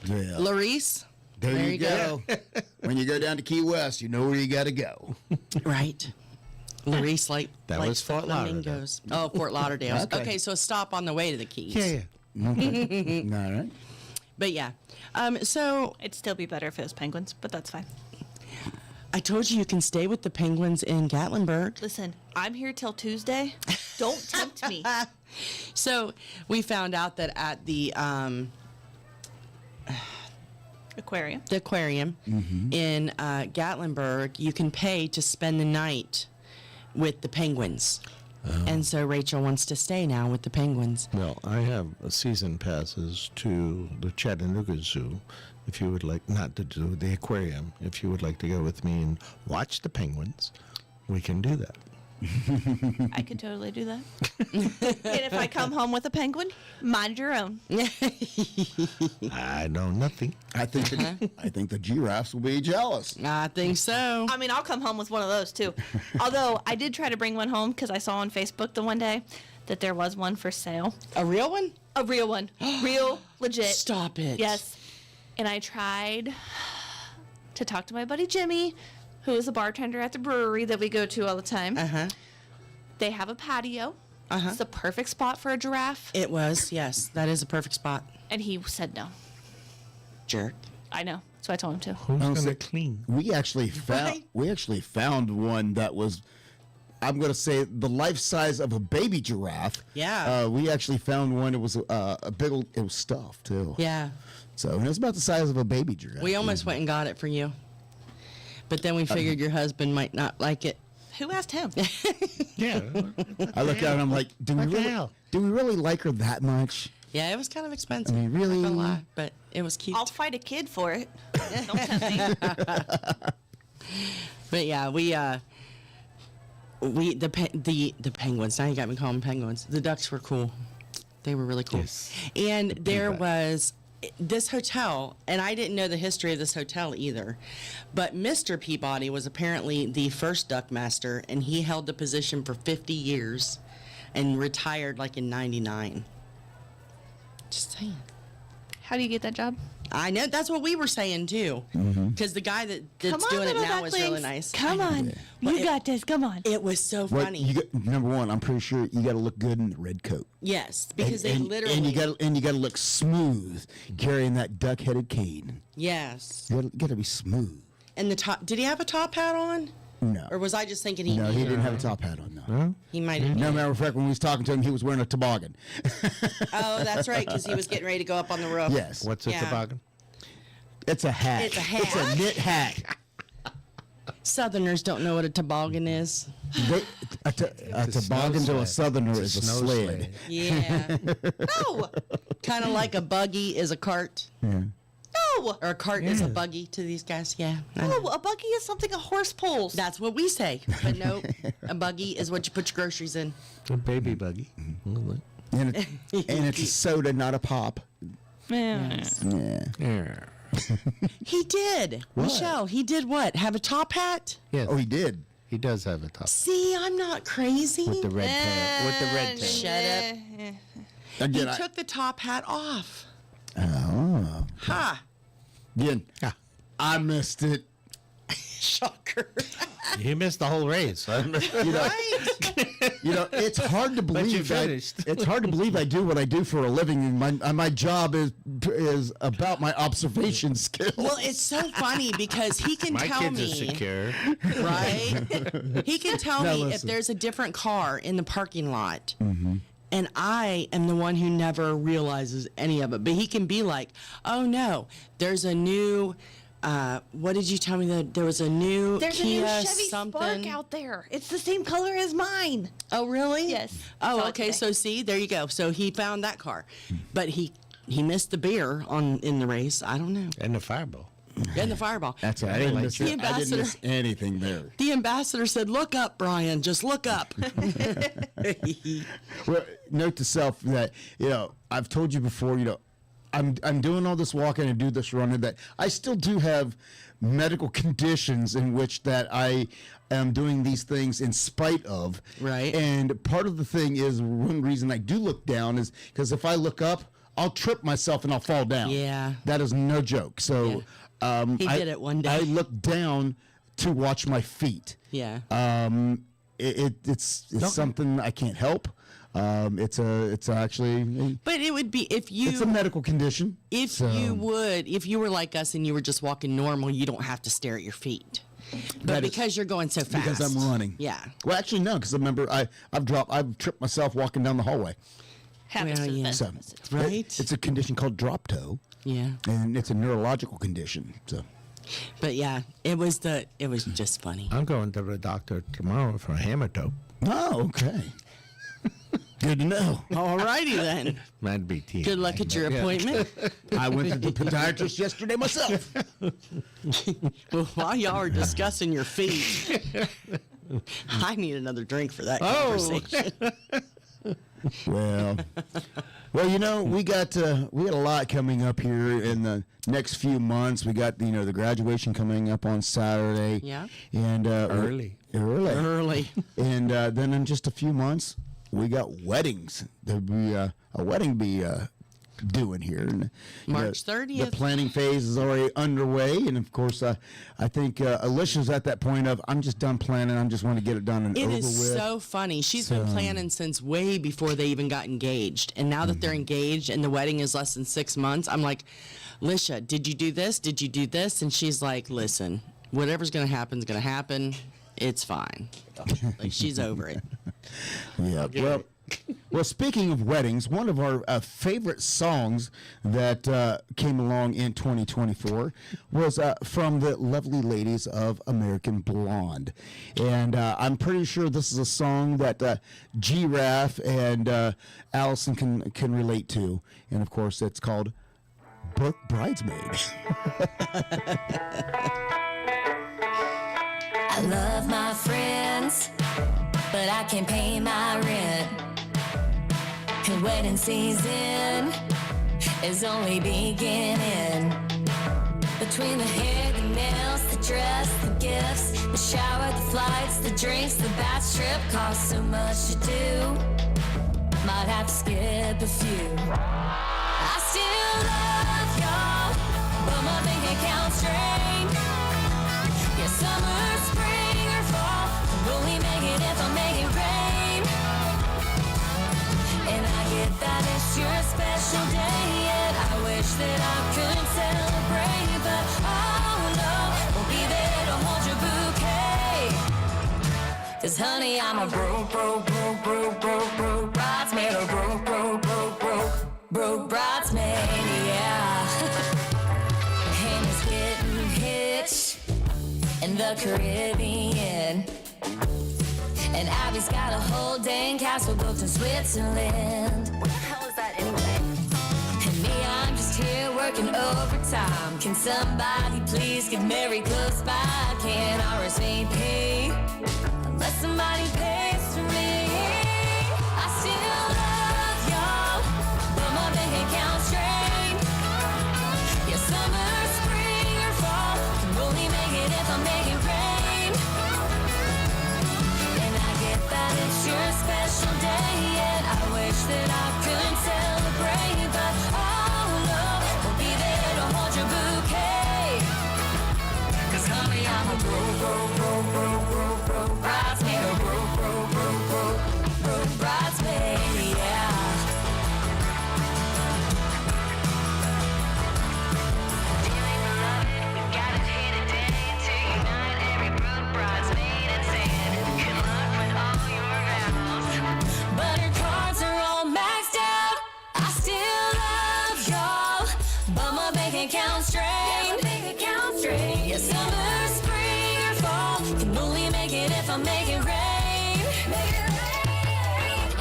Yeah. Larice. There you go. When you go down to Key West, you know where you got to go. Right. Larice, That was Fort flamingos. Oh, Fort Lauderdale. Okay. Okay, so a stop on the way to the Keys. Yeah. Okay. All right. But yeah. So It'd still be better if it was penguins, but that's fine. I told you can stay with the penguins in Gatlinburg. Listen, I'm here till Tuesday. Don't tempt me. So we found out that at the Aquarium. In Gatlinburg, you can pay to spend the night with the penguins. And so Rachel wants to stay now with the penguins. Well, I have season passes to the Chattanooga Zoo. If you would like, not to do the aquarium, if you would like to go with me and watch the penguins, we can do that. I could totally do that. And if I come home with a penguin, mind your own. I know nothing. I think the giraffes will be jealous. I think so. I mean, I'll come home with one of those too. Although I did try to bring one home because I saw on Facebook the one day that there was one for sale. A real one? A real one. Real, legit. Stop it. Yes. And I tried to talk to my buddy Jimmy, who is a bartender at the brewery that we go to all the time. They have a patio. It's the perfect spot for a giraffe. It was, yes. That is a perfect spot. And he said no. Jerk. I know. So I told him to. Who's going to clean? We actually found one that was, I'm going to say, the life size of a baby giraffe. Yeah. We actually found one. It was a big old, it was stuffed too. Yeah. So and it was about the size of a baby giraffe. We almost went and got it for you. But then we figured your husband might not like it. Who asked him? Yeah. I look at it and I'm like, do we really like her that much? Yeah, it was kind of expensive. I mean, really? Not gonna lie, but it was cute. I'll fight a kid for it. Don't tempt me. But yeah, the penguins. Now you got me calling them penguins. The ducks were cool. They were really cool. Yes. And there was this hotel, and I didn't know the history of this hotel either, but Mr. Peabody was apparently the first duck master, and he held the position for 50 years and retired like in 99. Just saying. How do you get that job? I know, that's what we were saying too. Because the guy that's doing it now was really nice. Come on. You got this. Come on. It was so Well, funny. number one, I'm pretty sure you got to look good in the red coat. Yes, because they and literally. and you got to look smooth carrying that duck-headed cane. Yes. You got to be smooth. And the top. Did he have a top hat on? No. Or was I just thinking he? No, he didn't have a top hat on. No. He might have. No, matter of fact, when we was talking to him, he was wearing a toboggan. Oh, that's right, because he was getting ready to go up on the roof. Yes. What's a toboggan? It's a hat. It's a hat. It's a knit hat. Southerners don't know what a toboggan is. A toboggan to a southerner is a sled. Yeah. No. Kind of like a buggy is a cart. Yeah. No. Or a cart is a buggy to these guys. Yeah. No, a buggy is something a horse pulls. That's what we say. But no, a buggy is what you put your groceries in. A baby buggy. And it's a soda, not a pop. Yes. Yeah. He did. What? Michelle, he did what? Have a top hat? Yes. Oh, he did. He does have a top. See, I'm not crazy. With the red tail. With the red tail. Shut up. Again, He took the top hat off. Oh. Ha. Again, I missed it. Shocker. You missed the whole race. You know, it's hard to But you believe. finished. It's hard to believe I do what I do for a living, and my job is about my observation skills. Well, it's so funny because he can My tell kids me, are secure. right? He can tell Now me if listen. there's a different car in the parking lot. And I am the one who never realizes any of it. But he can be like, oh no, there's a new, what did you tell me that there was a new There's Kia a new Chevy something? Spark out there. It's the same color as mine. Oh, really? Yes. Oh, Saw it okay. today. So see, there you go. So he found that car. But he missed the beer in the race. I don't know. And the fireball. And the fireball. That's right. I didn't miss The it. I didn't miss anything there. The ambassador said, look up, Brian. Just look up. Well, note to self that, I've told you before, I'm doing all this walking and do this running, that I still do have medical conditions in which that I am doing these things in spite of. Right. And part of the thing is, one reason I do look down is because if I look up, I'll trip myself and I'll fall down. Yeah. That is no joke. So He did it one day. I look down to watch my feet. Yeah. It's something I can't help. It's actually. But it would be if you. It's a medical condition. If you were like us and you were just walking normal, you don't have to stare at your feet. But because you're going so fast. Because I'm running. Yeah. Well, actually, no, because I remember I've tripped myself walking down the hallway. Happens to the best of us. Right. It's a condition called drop toe. Yeah. And it's a neurological condition. So. But yeah, it was just funny. I'm going to the doctor tomorrow for a hammer toe. Oh, okay. Good to know. All righty then. Might be tea. Good luck at your appointment. I went to the podiatrist yesterday myself. Well, while y'all are discussing your feet, I need another drink for that Oh. conversation. Well, you know, we got a lot coming up here in the next few months. We got the graduation coming up on Saturday. Yeah. And early. And then in just a few months, we got weddings. There'll be a wedding doing here. And, March 30th. The planning phase is already underway, and of course, I think Alicia's at that point of I'm just done planning. I just want to get it done and It over is with. so funny. She's been planning since way before they even got engaged. And now that they're engaged and the wedding is less than 6 months, I'm like, Lisha, did you do this? Did you do this? And she's like, listen, whatever's going to happen is going to happen. It's fine. Like, she's over it. Yeah. Well, speaking of weddings, one of our favorite songs that came along in 2024 was from the lovely ladies of American Blonde. And I'm pretty sure this is a song that Giraffe and Allison can relate to. And, of course, it's called Bridesmaid. I love my friends, but I can't pay my rent. And wedding season is only beginning. Between the hair, the nails, the dress, the gifts, the shower, the flights, the drinks, the bath strip costs so much to do. Might have to skip a few. I still love y'all, but my bank account's drained. Yeah, summer, spring, or fall, will we make it if I make it rain? And I get that it's your special day, yet I wish that I could celebrate, but oh no, won't be there to hold your bouquet. 'Cause honey, I'm a broke bridesmaid, or broke bridesmaid, yeah. And it's getting hitched in the Caribbean. And Abby's got a whole dang castle built in Switzerland. What the hell is that anyway? And me, I'm just here working overtime. Can somebody please get married close by? Can't RSVP unless somebody pays for me. I still love y'all, but my bank account's drained. Yeah, summer, spring, or fall, can only make it if I make it rain. That it's your special day, yet I wish that I could celebrate, but oh no, won't be there to hold your bouquet. 'Cause honey, I'm a broke bridesmaid, or broke bridesmaid, yeah. Dearly beloved, we've got a day today to unite every broke bridesmaid and say good luck with all your vows. But her cards are all maxed out. I still love y'all, but my bank account's drained. Yeah, summer, spring, or fall, can only make it if I make it rain.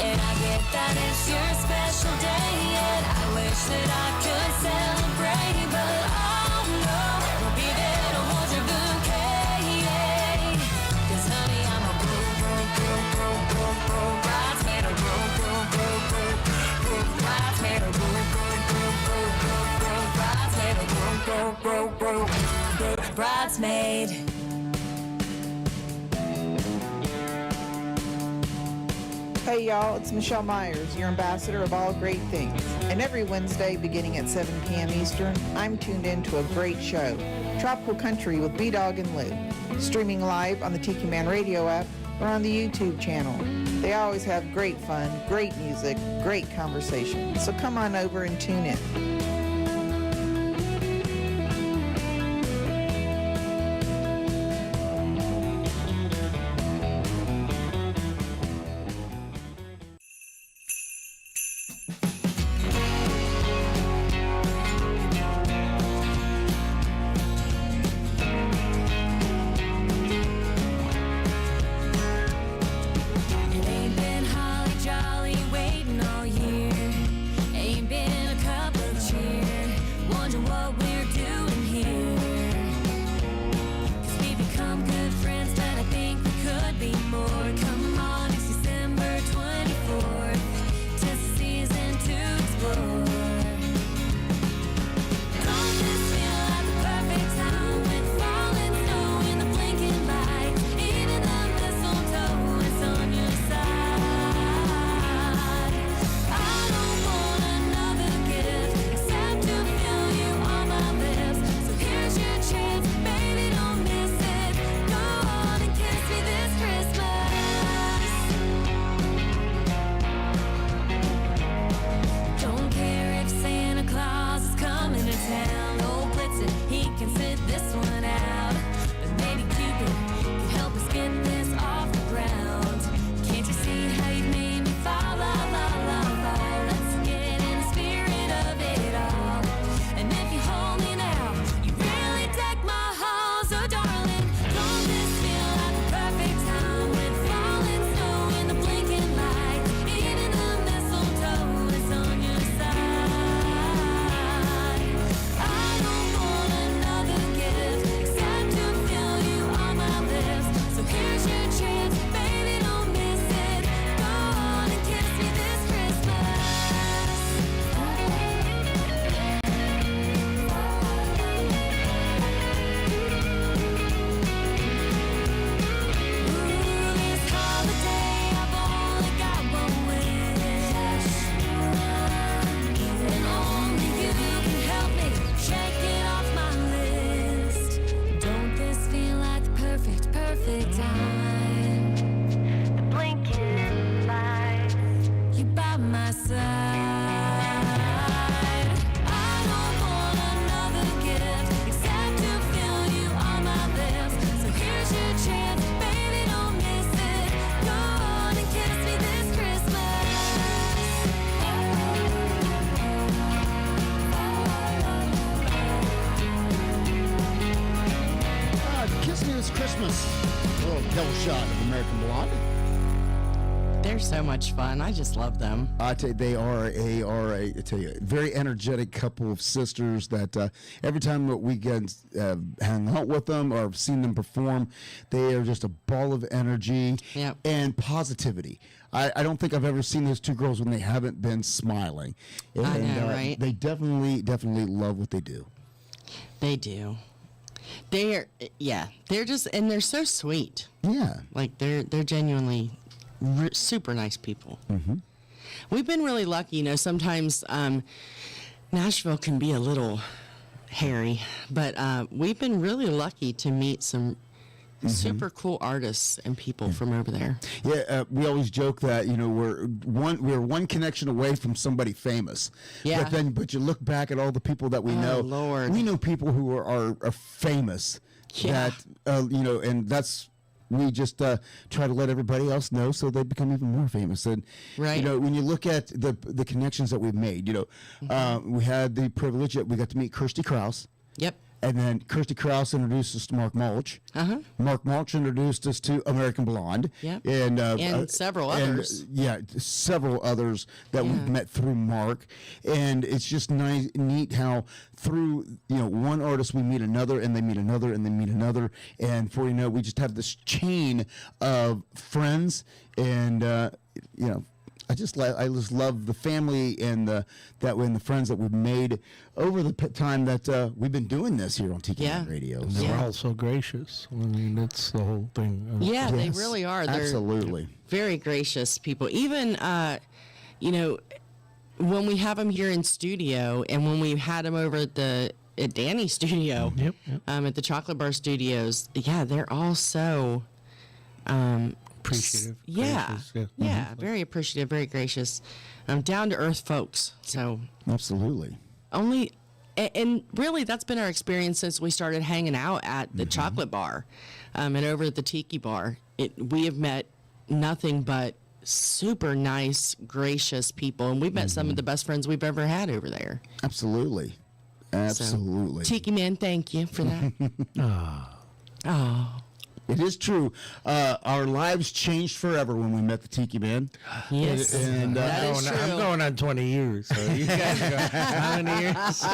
And I get that it's your special day, yet I wish that I could celebrate, but oh no, won't be there to hold your bouquet. 'Cause honey, I'm a broke bridesmaid, or broke bridesmaid, or broke bridesmaid. Hey y'all, it's Michelle Myers, your ambassador of all great things. And every Wednesday beginning at 7 p.m. Eastern, I'm tuned in to a great show, Tropical Country with B-Dawg and Lou, streaming live on the Tiki Man Radio app or on the YouTube channel. They always have great fun, great music, great conversation. So come on over and tune in. It ain't been holly jolly waiting all year. Ain't been a cup of listening to this Christmas. A little double shot of American Blonde. They're so much fun. I just love them. I tell you, they are I tell you, very energetic couple of sisters that every time that we get hang out with them or seen them perform, they are just a ball of energy and positivity. I don't think I've ever seen those two girls when they haven't been smiling. And, I know, right? They definitely love what they do. They do. They're just, and they're so sweet. Yeah. Like they're genuinely super nice people. Mm-hmm. We've been really lucky. You know, sometimes Nashville can be a little hairy, but we've been really lucky to meet some super cool artists and people from over there. Yeah, we always joke that, you know, we're one connection away from somebody famous. Yeah. But you look back at all the people that we know. Lord. We know people who are famous. Yeah. That you know, and that's. We just try to let everybody else know so they become even more famous. And, you know, when you look at the connections that we've made, you know, we had the privilege that we got to meet Kirsty Krause. Yep. And then Kirsty Krause introduced us to Mark Mulch. Mark Mulch introduced us to American Blonde. Yep. And several others. Several others that we've met through Mark. And it's just neat how through, you know, one artist we meet another, and they meet another, and they meet another. And before you know, we just have this chain of friends. And, you know, I just love the family and the friends that we've made over the time that we've been doing this here on Tiki Man Radio. And they're all so gracious. I mean, that's the whole thing. Yeah, they really are. They're absolutely very gracious people. Even, you know, when we have them here in studio, and when we had them over at Danny's studio, at the Chocolate Bar Studios, they're all so appreciative. Gracious, very appreciative, very gracious, down to earth folks. So absolutely. And really, that's been our experience since we started hanging out at the Chocolate Bar, and over at the Tiki Bar. We have met nothing but super nice, gracious people, and we've met some of the best friends we've ever had over there. Absolutely. So, Tiki Man, thank you for that. It is true. Our lives changed forever when we met the Tiki Man. Yes, and that is true. I'm going on 20 years. So you guys go, how many years?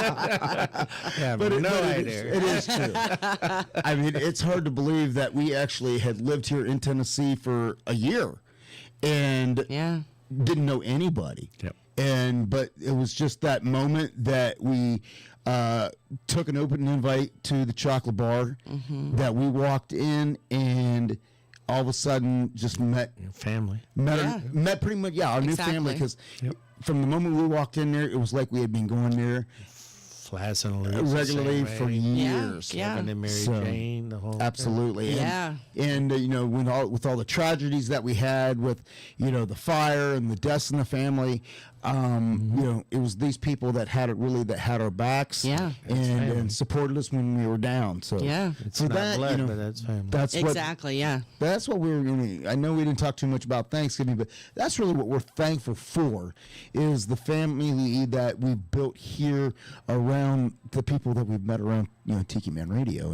Yeah, but no idea. It is true. I mean, it's hard to believe that we actually had lived here in Tennessee for a year and didn't know anybody. Yep. But it was just that moment that we took an open invite to the Chocolate Bar, that we walked in and all of a sudden just met your family. Met pretty much our new family, because from the moment we walked in there, it was like we had been going there regularly for years. And Mary Jane, the whole absolutely. thing. And you know, with all the tragedies that we had with, you know, the fire and the deaths in the family, you know, it was these people that had our backs, and supported us when we were down. So it's not that, blood, you know, but that's family. That's what we were doing. I know we didn't talk too much about Thanksgiving, but that's really what we're thankful for, is the family that we built here around the people that we've met around, you know, Tiki Man Radio.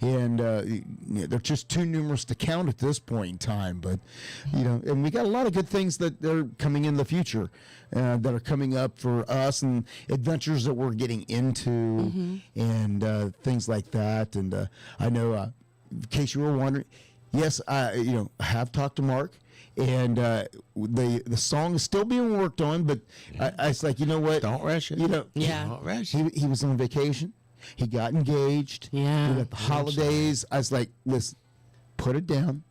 And they're just too numerous to count at this point in time. But, you know, and we got a lot of good things that are coming in the future, that are coming up for us, and adventures that we're getting into, and things like that. And I know, in case you were wondering, yes, I have talked to Mark. And the song is still being worked on, but I was like, you know what? Don't rush it. You know, don't rush it. He was on vacation. He got engaged. We got the holidays. I was like, listen, put it down.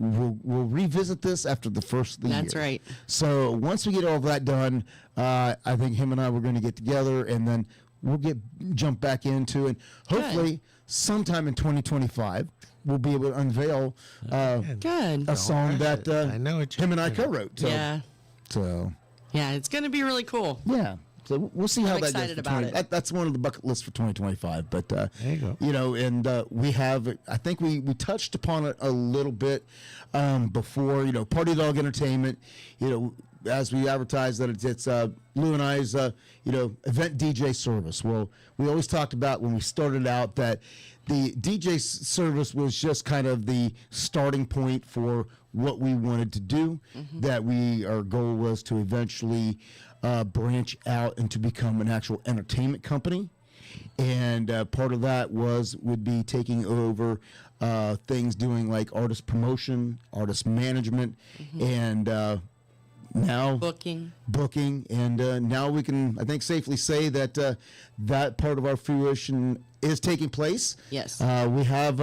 We'll revisit this after the first of the year. That's right. So once we get all of that done, I think him and I were going to get together, and then we'll jump back into, and hopefully sometime in 2025 we'll be able to unveil a song that I know him and I co-wrote. So, so it's going to be really cool. Yeah. So we'll see how I'm that excited goes. about it. That's one of the bucket lists for 2025. But there you go. You know, and we have. I think we touched upon it a little bit before. You know, Party Dog Entertainment. You know, as we advertise that it's Lou and I's you know, event DJ service. Well, we always talked about when we started out that the DJ service was just kind of the starting point for what we wanted to do. That our goal was to eventually branch out and to become an actual entertainment company. And part of that would be taking over things, doing like artist promotion, artist management, and now booking, and now we can, I think, safely say that that part of our fruition is taking place. Yes. We have.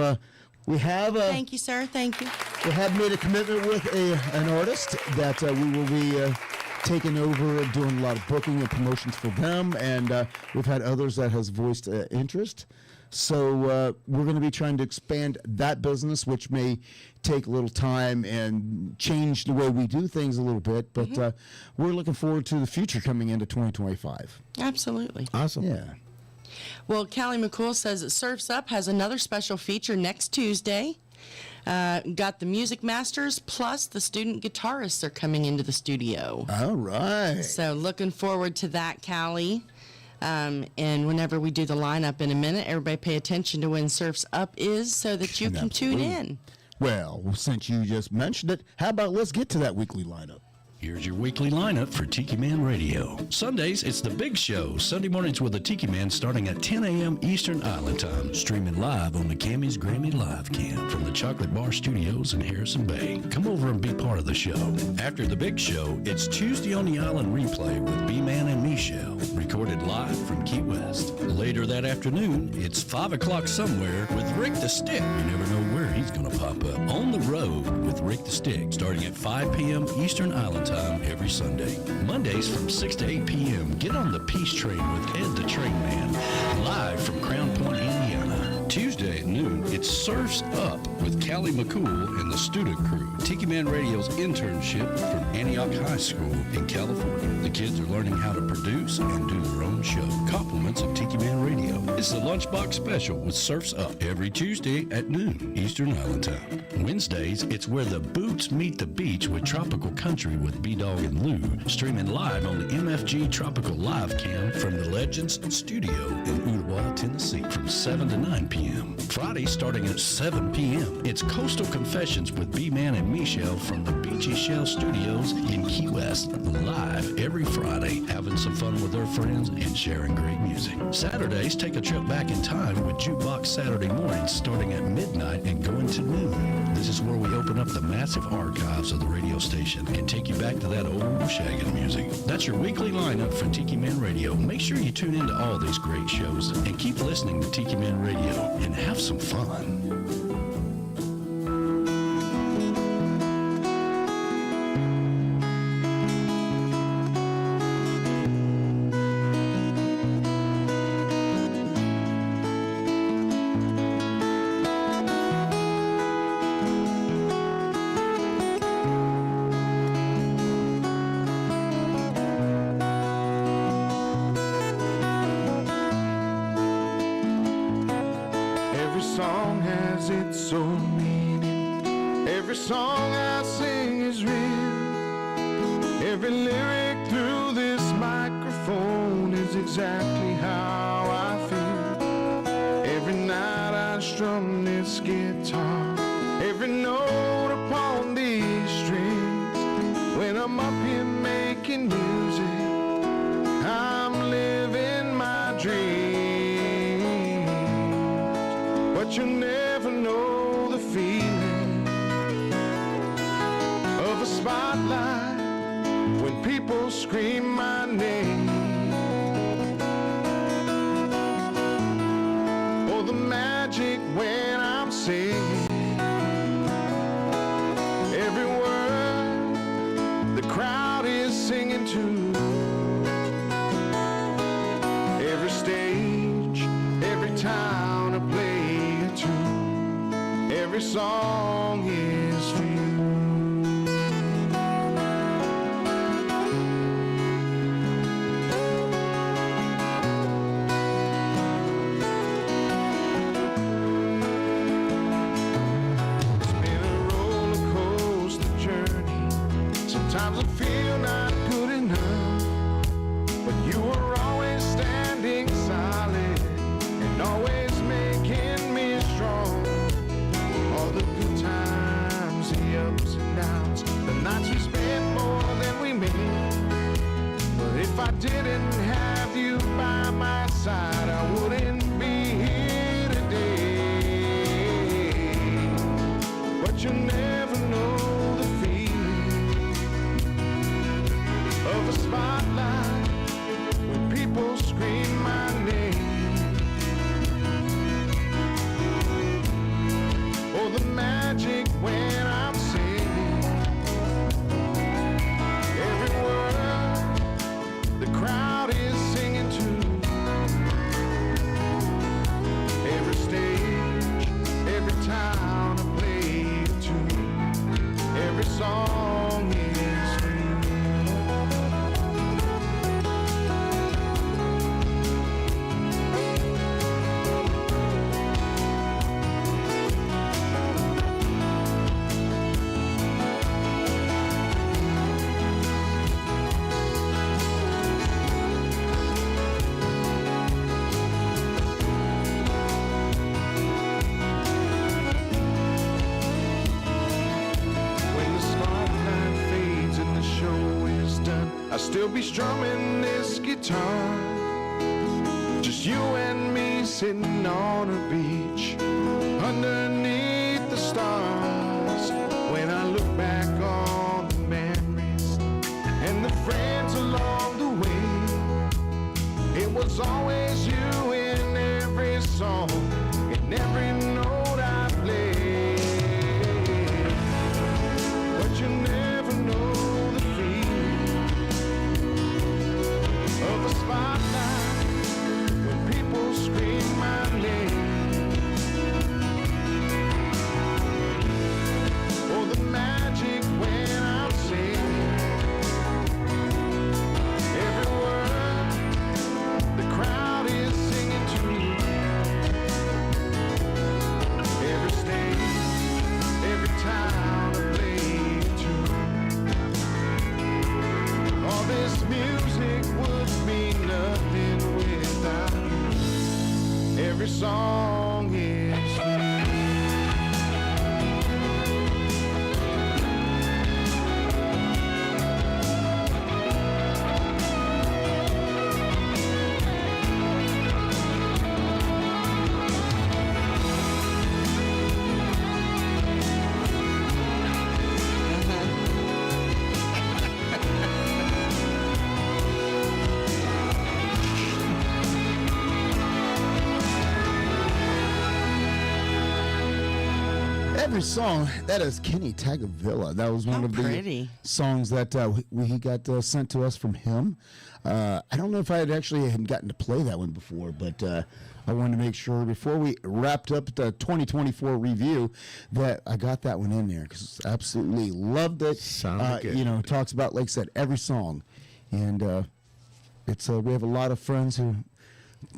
Thank you, sir. Thank you. We have made a commitment with an artist that we will be taking over and doing a lot of booking and promotions for them, and we've had others that has voiced interest. So we're going to be trying to expand that business, which may take a little time and change the way we do things a little bit, but we're looking forward to the future coming into 2025. Absolutely. Awesome. Yeah. Well, Callie McCool says that Surf's Up has another special feature next Tuesday. Got the music masters plus the student guitarists are coming into the studio. All right. So looking forward to that, Callie. And whenever we do the lineup in a minute, everybody pay attention to when Surf's Up is so that you can tune in. Well, since you just mentioned it, how about let's get to that weekly lineup? Here's your weekly lineup for Tiki Man Radio. Sundays, it's The Big Show. Sunday mornings with the Tiki Man starting at 10 a.m. Eastern Island Time. Streaming live on the Cammy's Grammy Live Cam from the Chocolate Bar Studios in Harrison Bay. Come over and be part of the show. After The Big Show, it's Tuesday on the Island Replay with B-Man and Michelle. Recorded live from Key West. Later that afternoon, it's 5 o'clock somewhere with Rick the Stick. You never know where he's going to pop up. On the Road with Rick the Stick, starting at 5 p.m. Eastern Island Time every Sunday. Mondays from 6 to 8 p.m. Get on the Peace Train with Ed the Train Man, live from Crown Point, Indiana. Tuesday at noon, it's Surf's Up with Callie McCool and the student crew. Tiki Man Radio's internship from Antioch High School in California. The kids are learning how to produce and do their own show. Compliments of Tiki Man Radio. It's the Lunchbox Special with Surf's Up every Tuesday at noon Eastern Island Time. Wednesdays, it's Where the Boots Meet the Beach with Tropical Country with B-Dawg and Lou, streaming live on the MFG Tropical Live Cam from the Legends Studio in Ooltewah, Tennessee from 7 to 9 p.m. Friday starting at 7 p.m. It's Coastal Confessions with B-Man and Michelle from the Beachy Shell Studios in Key West, live every Friday, having some fun with their friends and sharing great music. Saturdays, take a trip back in time with Jukebox Saturday mornings starting at midnight and going to noon. This is where we open up the massive archives of the radio station and take you back to that old shaggin' music. That's your weekly lineup for Tiki Man Radio. Make sure you tune into all these great shows and keep listening to Tiki Man Radio and have some fun. Every song has its own meaning. Every song I sing is real. Every lyric through this microphone is exactly how I feel. Every night I strum this guitar. Every note upon these strings. When I'm up here making music, I'm living my dream. But you'll never know the feeling of a spotlight when people scream my name, or the magic when I'm singing. Every word the crowd is singing to. Every stage, every town I play. Every song is for you. It's been a roller coaster journey. Sometimes I feel not good enough, but you were always standing solid and always making me but you never know the feeling of a spotlight when people scream my name, or the magic when I'm singing every word the crowd is singing to. Every stage, every town I play it to, every song is free. I'll still be strumming this guitar, just you and me sitting on a beach underneath the stars. When I look back on the memories and the friends along the way, it was always you in every song, in every note I played. But you never know the feeling of a spotlight when people scream my name, or the magic when I'm singing every word the crowd is singing to, every stage, every town I play to. All this music would mean nothing without you. Every song is free. Every song, that is Kenny Tagavilla. That was one of the songs that he got sent to us from him. I don't know if I had actually gotten to play that one before, but I wanted to make sure before we wrapped up the 2024 review that I got that one in there because I absolutely loved it. Sounded good. You know, it talks about, like I said, every song. And it's we have a lot of friends who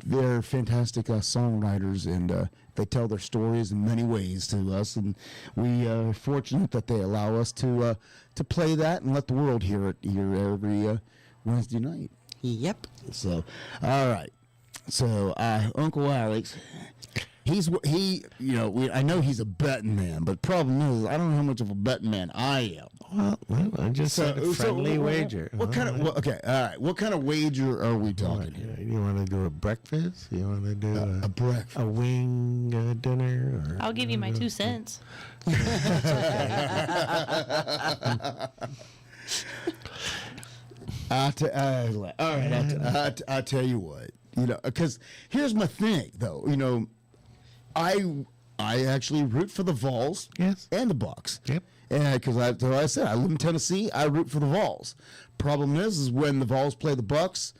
they're fantastic songwriters, and they tell their stories in many ways to us, and we are fortunate that they allow us to play that and let the world hear it here every Wednesday night. Yep. So, all right. So, Uncle Alex, I know he's a betting man, but the problem is I don't know how much of a betting man I am. Well, I just said a friendly wager. What kind of? Okay, all right. What kind of wager are we talking here? You want to do a breakfast? You want to do a breakfast, a wing dinner? Or I'll give you my 2 cents. All right. I'll tell you what. You know, because here's my thing, though. You know, I actually root for the Vols, and the Bucks. Yep. And because I said I live in Tennessee, I root for the Vols. Problem is when the Vols play the Bucks,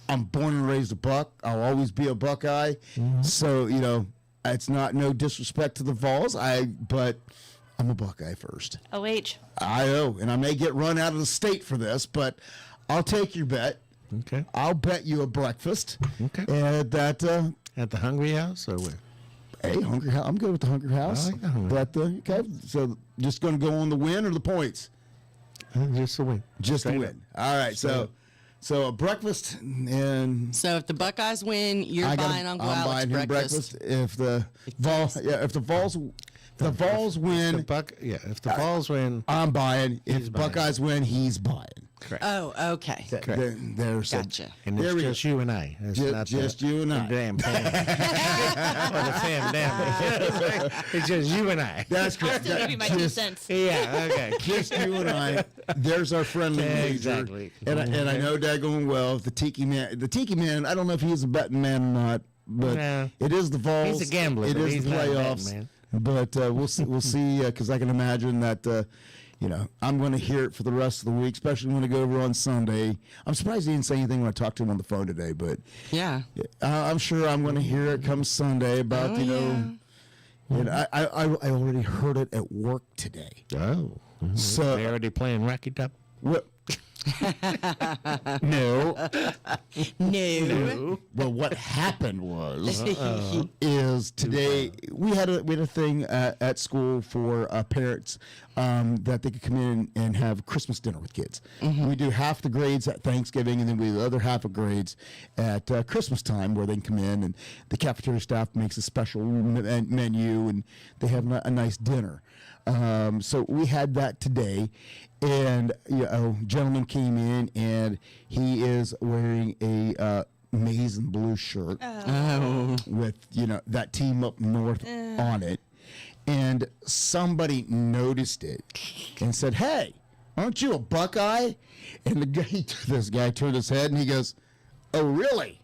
I'm born and raised a Buck. I'll always be a Buckeye. Mm-hmm. So you know, it's no disrespect to the Vols. But I'm a Buckeye first. OH. I know, and I may get run out of the state for this, but I'll take your bet. Okay. I'll bet you a breakfast. Okay. And that at the Hungry House or where? Hey, Hungry House. I'm good with the Hungry House. I like the Hungry House. Okay. So just going to go on the win or the points? Just the win. Just the win. All right. So a breakfast and. So if the Buckeyes win, you're buying Uncle I'm Alex buying him breakfast. If the Vols win. If the Vols win, I'm buying. If Buckeyes win, he's buying. Correct. Oh, okay. There's Gotcha. And There it's we just go. you and I. It's not Just you and I. The damn family. Or the family. It's just you and I. That's correct. Still give you my 2 cents. Yeah, okay. Just you and I. There's our friendly major. Exactly. And I know daggone well the Tiki Man. The Tiki Man. I don't know if he's a betting man or not, but No. it is the Vols. He's a gambler, It but is he's the not a betting playoffs. man. But we'll see. We'll see. Because I can imagine that. I'm going to hear it for the rest of the week, especially when I go over on Sunday. I'm surprised he didn't say anything when I talked to him on the phone today, but Yeah. I'm sure I'm going to hear it come Sunday about I already heard it at work today. Oh. So They already playing Rocky Top? what? No. No. Well, what happened was is today we had a thing at school for parents that they could come in and have Christmas dinner with kids. We do half the grades at Thanksgiving, and then we do the other half of grades at Christmas time, where they can come in and the cafeteria staff makes a special menu, and they have a nice dinner. So we had that today, and gentleman came in, and he is wearing a maize and blue shirt with that team up north on it, and somebody noticed it and said, "Hey, aren't you a Buckeye?" And this guy turned his head and he goes, "Oh, really?"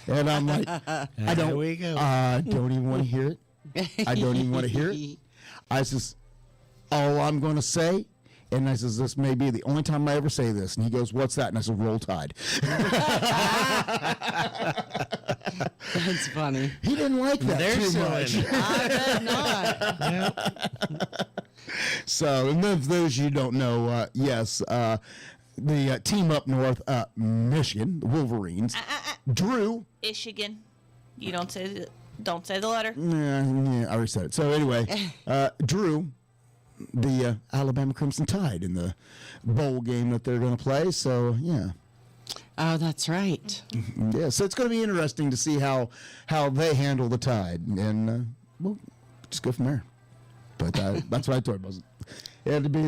And I'm like, I don't even want to hear it. I don't even want to hear it. I says, all I'm going to say, and I says, this may be the only time I ever say this. And he goes, "What's that?" And I said, "Roll Tide." That's funny. He didn't like that too much. I bet not. So, and those of you who don't know, yes, the team up north, Michigan, the Wolverines, Drew. Michigan. You don't say the letter. Yeah, I already said it. So anyway, Drew, the Alabama Crimson Tide in the bowl game that they're going to play. So yeah. Oh, that's right. Yeah, so it's going to be interesting to see how they handle the Tide, and we'll just go from there. But that's what I told him. It had to be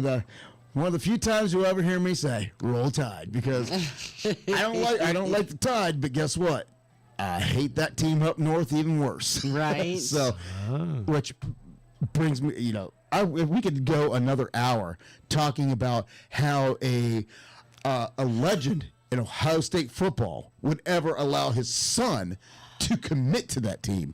one of the few times you'll ever hear me say "Roll Tide," because I don't like the Tide, but guess what? I hate that team up north even worse. Right. So, which brings me, if we could go another hour talking about how a legend in Ohio State football would ever allow his son to commit to that team,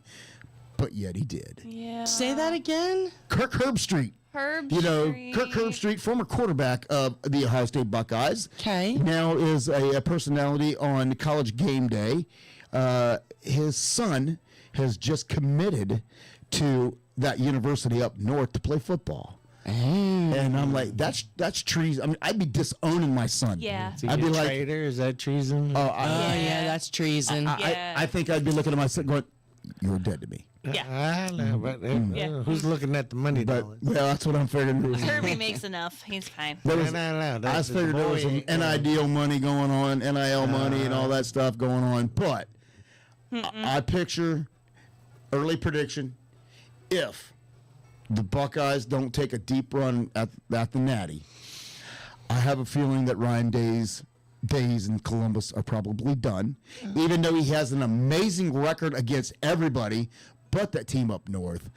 but yet he did. Yeah. Say that again. Kirk Herbstreit. Kirk Herbstreit, former quarterback of the Ohio State Buckeyes. Okay. Now is a personality on College Game Day. His son has just committed to that university up north to play football. And I'm like, that's treason. I mean, I'd be disowning my son. Yeah. I'd be like, traitor? Is that treason? Yeah, that's treason. I think I'd be looking at my son going, "You're dead to me." I know, but who's looking at the money dollars? Yeah, that's what I'm figuring. Kirby makes enough. He's fine. I figured there was some NIL money going on, NIL money, and all that stuff going on. But I picture early prediction: if the Buckeyes don't take a deep run at the Natty, I have a feeling that Ryan Day's days in Columbus are probably done, even though he has an amazing record against everybody but that team up north.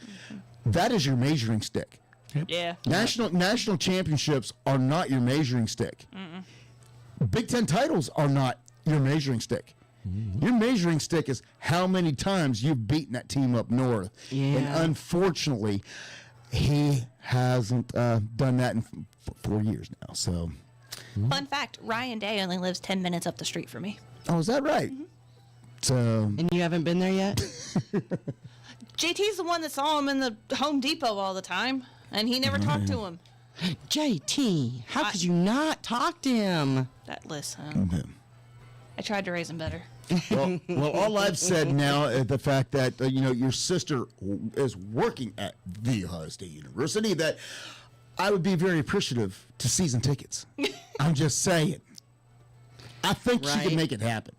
That is your measuring stick. Yeah. National championships are not your measuring stick. Big Ten titles are not your measuring stick. Your measuring stick is how many times you've beaten that team up north. Yeah. And unfortunately, he hasn't done that in 4 years now. So, Fun fact, Ryan Day only lives 10 minutes up the street from me. oh, is that right? So, And you haven't been there yet? JT's the one that saw him in the Home Depot all the time, and he never talked to him. JT, how could you not talk to him? Listen, I tried to raise him better. well, all I've said now is the fact that your sister is working at the Ohio State University, that I would be very appreciative to season tickets. I'm just saying. I think she can make it happen.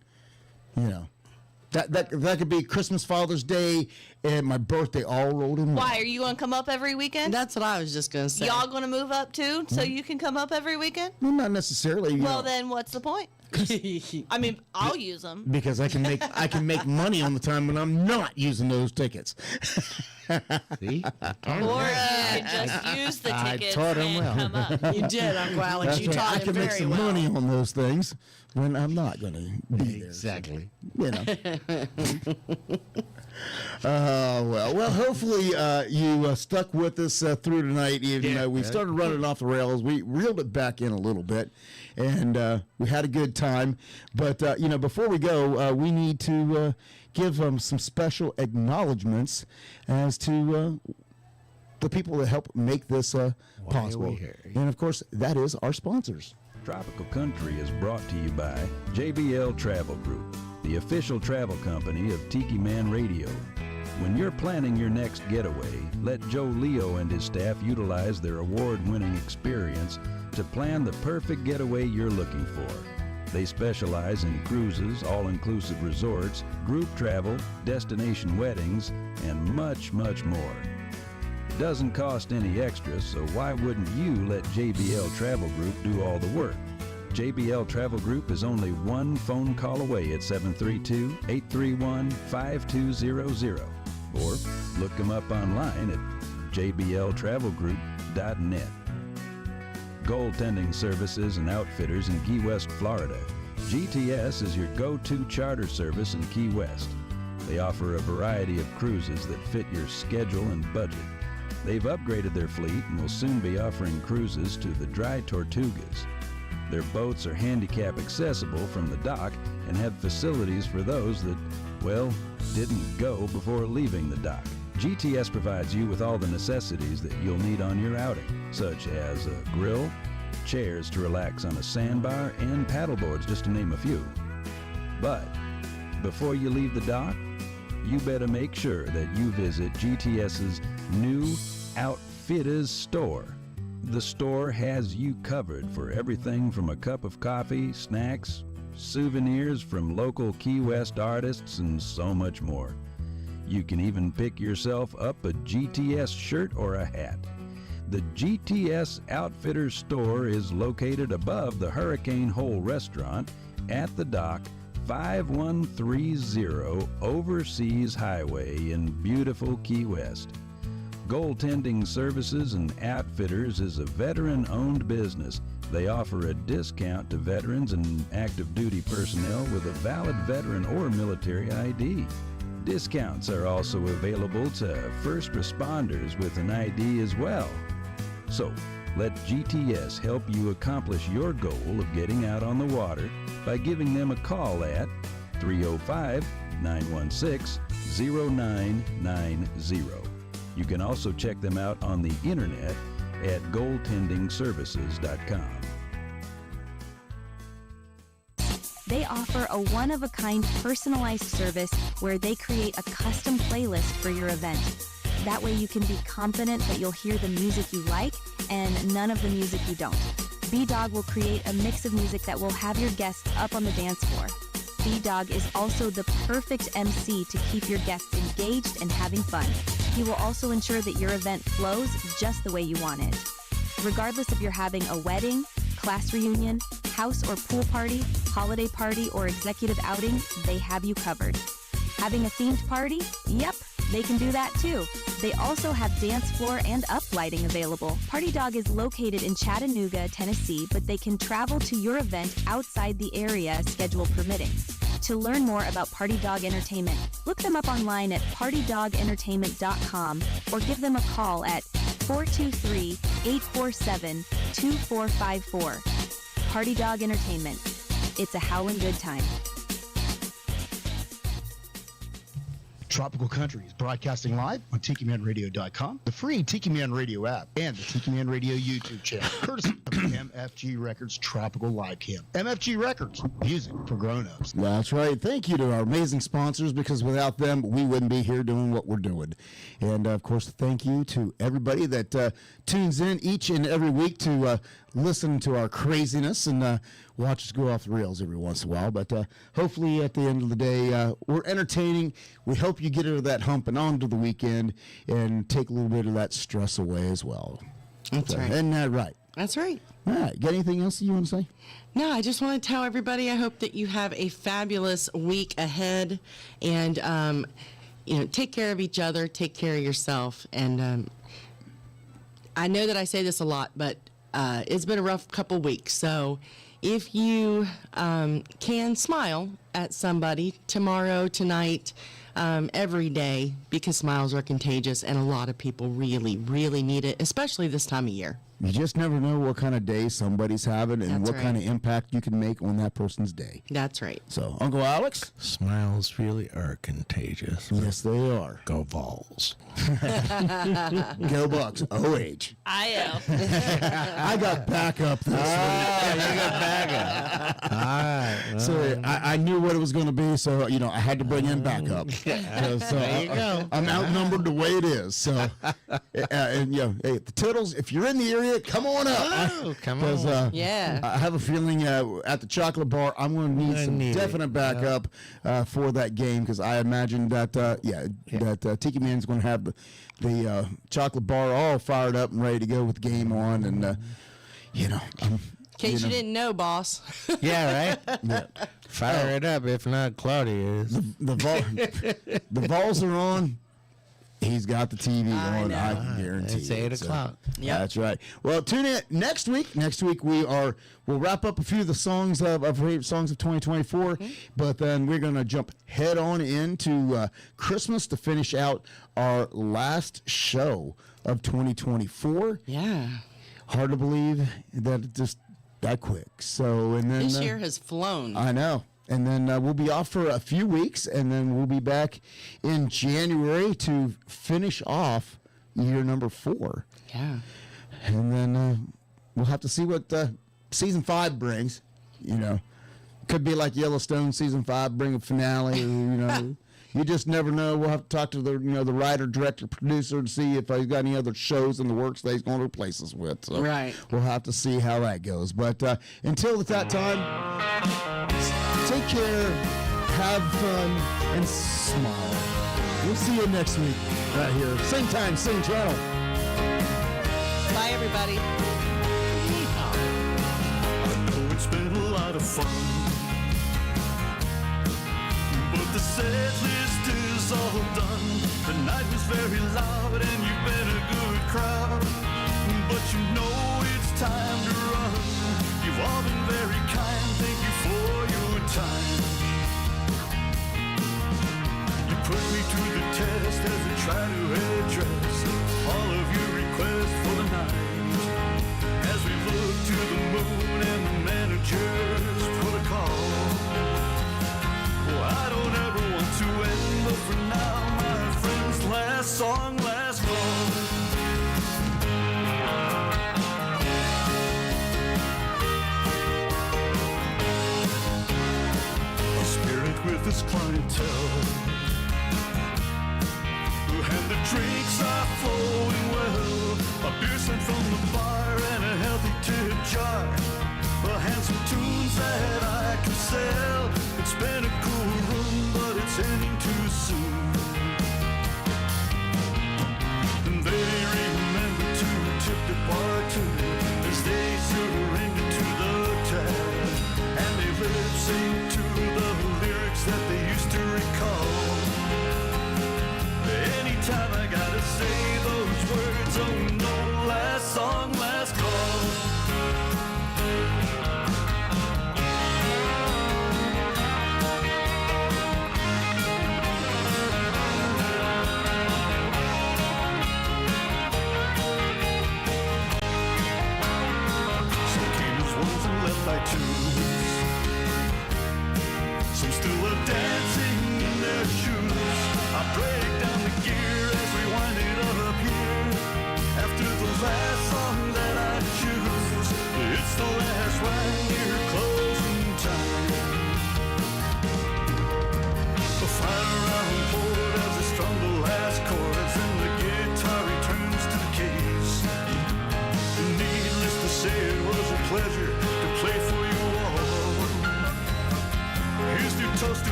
That could be Christmas, Father's Day, and my birthday all rolled in one. Why, are you going to come up every weekend? That's what I was just going to say. Y'all going to move up too, so you can come up every weekend? Well, not necessarily. You Well, know, then what's the point? I mean, I'll use them. because I can make money on the time when I'm not using those tickets. See? Or you can just use the I tickets taught him and well. come up. You did, Uncle Alex. That's You right. taught I him can make very some well. money on those things when I'm not going to be there. Exactly. You know. Well, hopefully you stuck with us through tonight. Even though we started running off the rails, we reeled it back in a little bit, and we had a good time. But before we go, we need to give some special acknowledgments as to the people that help make this possible. And of course, that is our sponsors. Tropical Country is brought to you by JBL Travel Group, the official travel company of Tiki Man Radio. When you're planning your next getaway, let Joe Leo and his staff utilize their award-winning experience to plan the perfect getaway you're looking for. They specialize in cruises, all-inclusive resorts, group travel, destination weddings, and much, much more. It doesn't cost any extra, so why wouldn't you let JBL Travel Group do all the work? JBL Travel Group is only one phone call away at 732-831-5200, or look them up online at jbltravelgroup.net. Goaltending services and outfitters in Key West, Florida. GTS is your go-to charter service in Key West. They offer a variety of cruises that fit your schedule and budget. They've upgraded their fleet and will soon be offering cruises to the Dry Tortugas. Their boats are handicap accessible from the dock and have facilities for those that, well, didn't go before leaving the dock. GTS provides you with all the necessities that you'll need on your outing, such as a grill, chairs to relax on a sandbar, and paddleboards, just to name a few. But before you leave the dock, you better make sure that you visit GTS's new Outfitters store. The store has you covered for everything from a cup of coffee, snacks, souvenirs from local Key West artists, and so much more. You can even pick yourself up a GTS shirt or a hat. The GTS Outfitters store is located above the Hurricane Hole restaurant at the dock, 5130 Overseas Highway in beautiful Key West. Goaltending Services and Outfitters is a veteran-owned business. They offer a discount to veterans and active duty personnel with a valid veteran or military ID. Discounts are also available to first responders with an ID as well. So, let GTS help you accomplish your goal of getting out on the water by giving them a call at 305-916-0990. You can also check them out on the internet at goaltendingservices.com. They offer a one-of-a-kind personalized service where they create a custom playlist for your event. That way you can be confident that you'll hear the music you like and none of the music you don't. B-Dawg will create a mix of music that will have your guests up on the dance floor. B-Dawg is also the perfect MC to keep your guests engaged and having fun. He will also ensure that your event flows just the way you want it. Regardless if you're having a wedding, class reunion, house or pool party, holiday party, or executive outing, they have you covered. Having a themed party? Yep, they can do that too. They also have dance floor and uplighting available. Party Dog is located in Chattanooga, Tennessee, but they can travel to your event outside the area, schedule permitting. To learn more about Party Dog Entertainment, look them up online at partydogentertainment.com or give them a call at 423-847-2454. Party Dog Entertainment. It's a howling good time. Tropical Country is broadcasting live on TikiManRadio.com, the free Tiki Man Radio app, and the Tiki Man Radio YouTube channel, courtesy of the MFG Records Tropical Live Cam. MFG Records, music for grown-ups. That's right. Thank you to our amazing sponsors, because without them, we wouldn't be here doing what we're doing. And, of course, thank you to everybody that tunes in each and every week to listen to our craziness and watch us go off the rails every once in a while. But hopefully at the end of the day, we're entertaining. We hope you get over that hump and on to the weekend and take a little bit of that stress away as well. That's right. Isn't that right? That's right. All right. Got anything else you want to say? No, I just want to tell everybody I hope that you have a fabulous week ahead, and take care of each other, take care of yourself, and I know that I say this a lot, but it's been a rough couple weeks. So if you can smile at somebody tomorrow, tonight, every day, because smiles are contagious, and a lot of people really, really need it, especially this time of year. You just never know what kind of day somebody's having and That's what kind of impact you can make on that person's day. That's right. So, Uncle Alex? Smiles really are contagious. Yes, they are. Go Vols. Go Bucks. OH. I got backup this week. You got backup. All right. So I knew what it was going to be, so I had to bring in backup. So there you go. I'm outnumbered the way it is. So, hey, the Tittles, if you're in the area, come on up. Oh, come on. Yeah. I have a feeling at the chocolate bar, I'm going to need some definite backup for that game, because I imagine that Tiki Man's going to have the chocolate bar all fired up and ready to go with the game on, and in case you didn't know, boss. Yeah, right? Yeah. Fire it up, if not Claudia is. The Vols are on. He's got the TV on. I can guarantee. It's 8 o'clock. Yeah, that's right. Well, tune in next week. Next week we'll wrap up a few of the songs of 2024, but then we're gonna jump head on into Christmas to finish out our last show of 2024. Yeah. Hard to believe that it just that quick. So and then this year has flown. I know. And then we'll be off for a few weeks, and then we'll be back in January to finish off year number 4. Yeah. And then we'll have to see what season 5 brings. Could be like Yellowstone season 5, bring a finale. You just never know. We'll have to talk to the writer, director, producer to see if he's got any other shows in the works that he's going to replace us with. So right. We'll have to see how that goes. But until that time, take care, have fun, and smile. We'll see you next week right here. Same time, same channel. Bye, everybody. I know it's been a lot of fun, but the set list is all done. The night was very loud and you've been a good crowd, but you know it's time to run. You've all been very kind, thank you for your time. You put me to the test as I try to address all of your requests for the night. As we look to the moon and the managers protocol. I don't ever want to end, but for now, my friends, last song, last call. A spirit with his clientele, and the drinks are flowing well. A beer sent from the bar and a healthy tip jar. Handsome tunes that I can sell. It's been a cool run, but it's ending too soon. And they remember to tip the bartender as they surrender to the tab. And they lip sync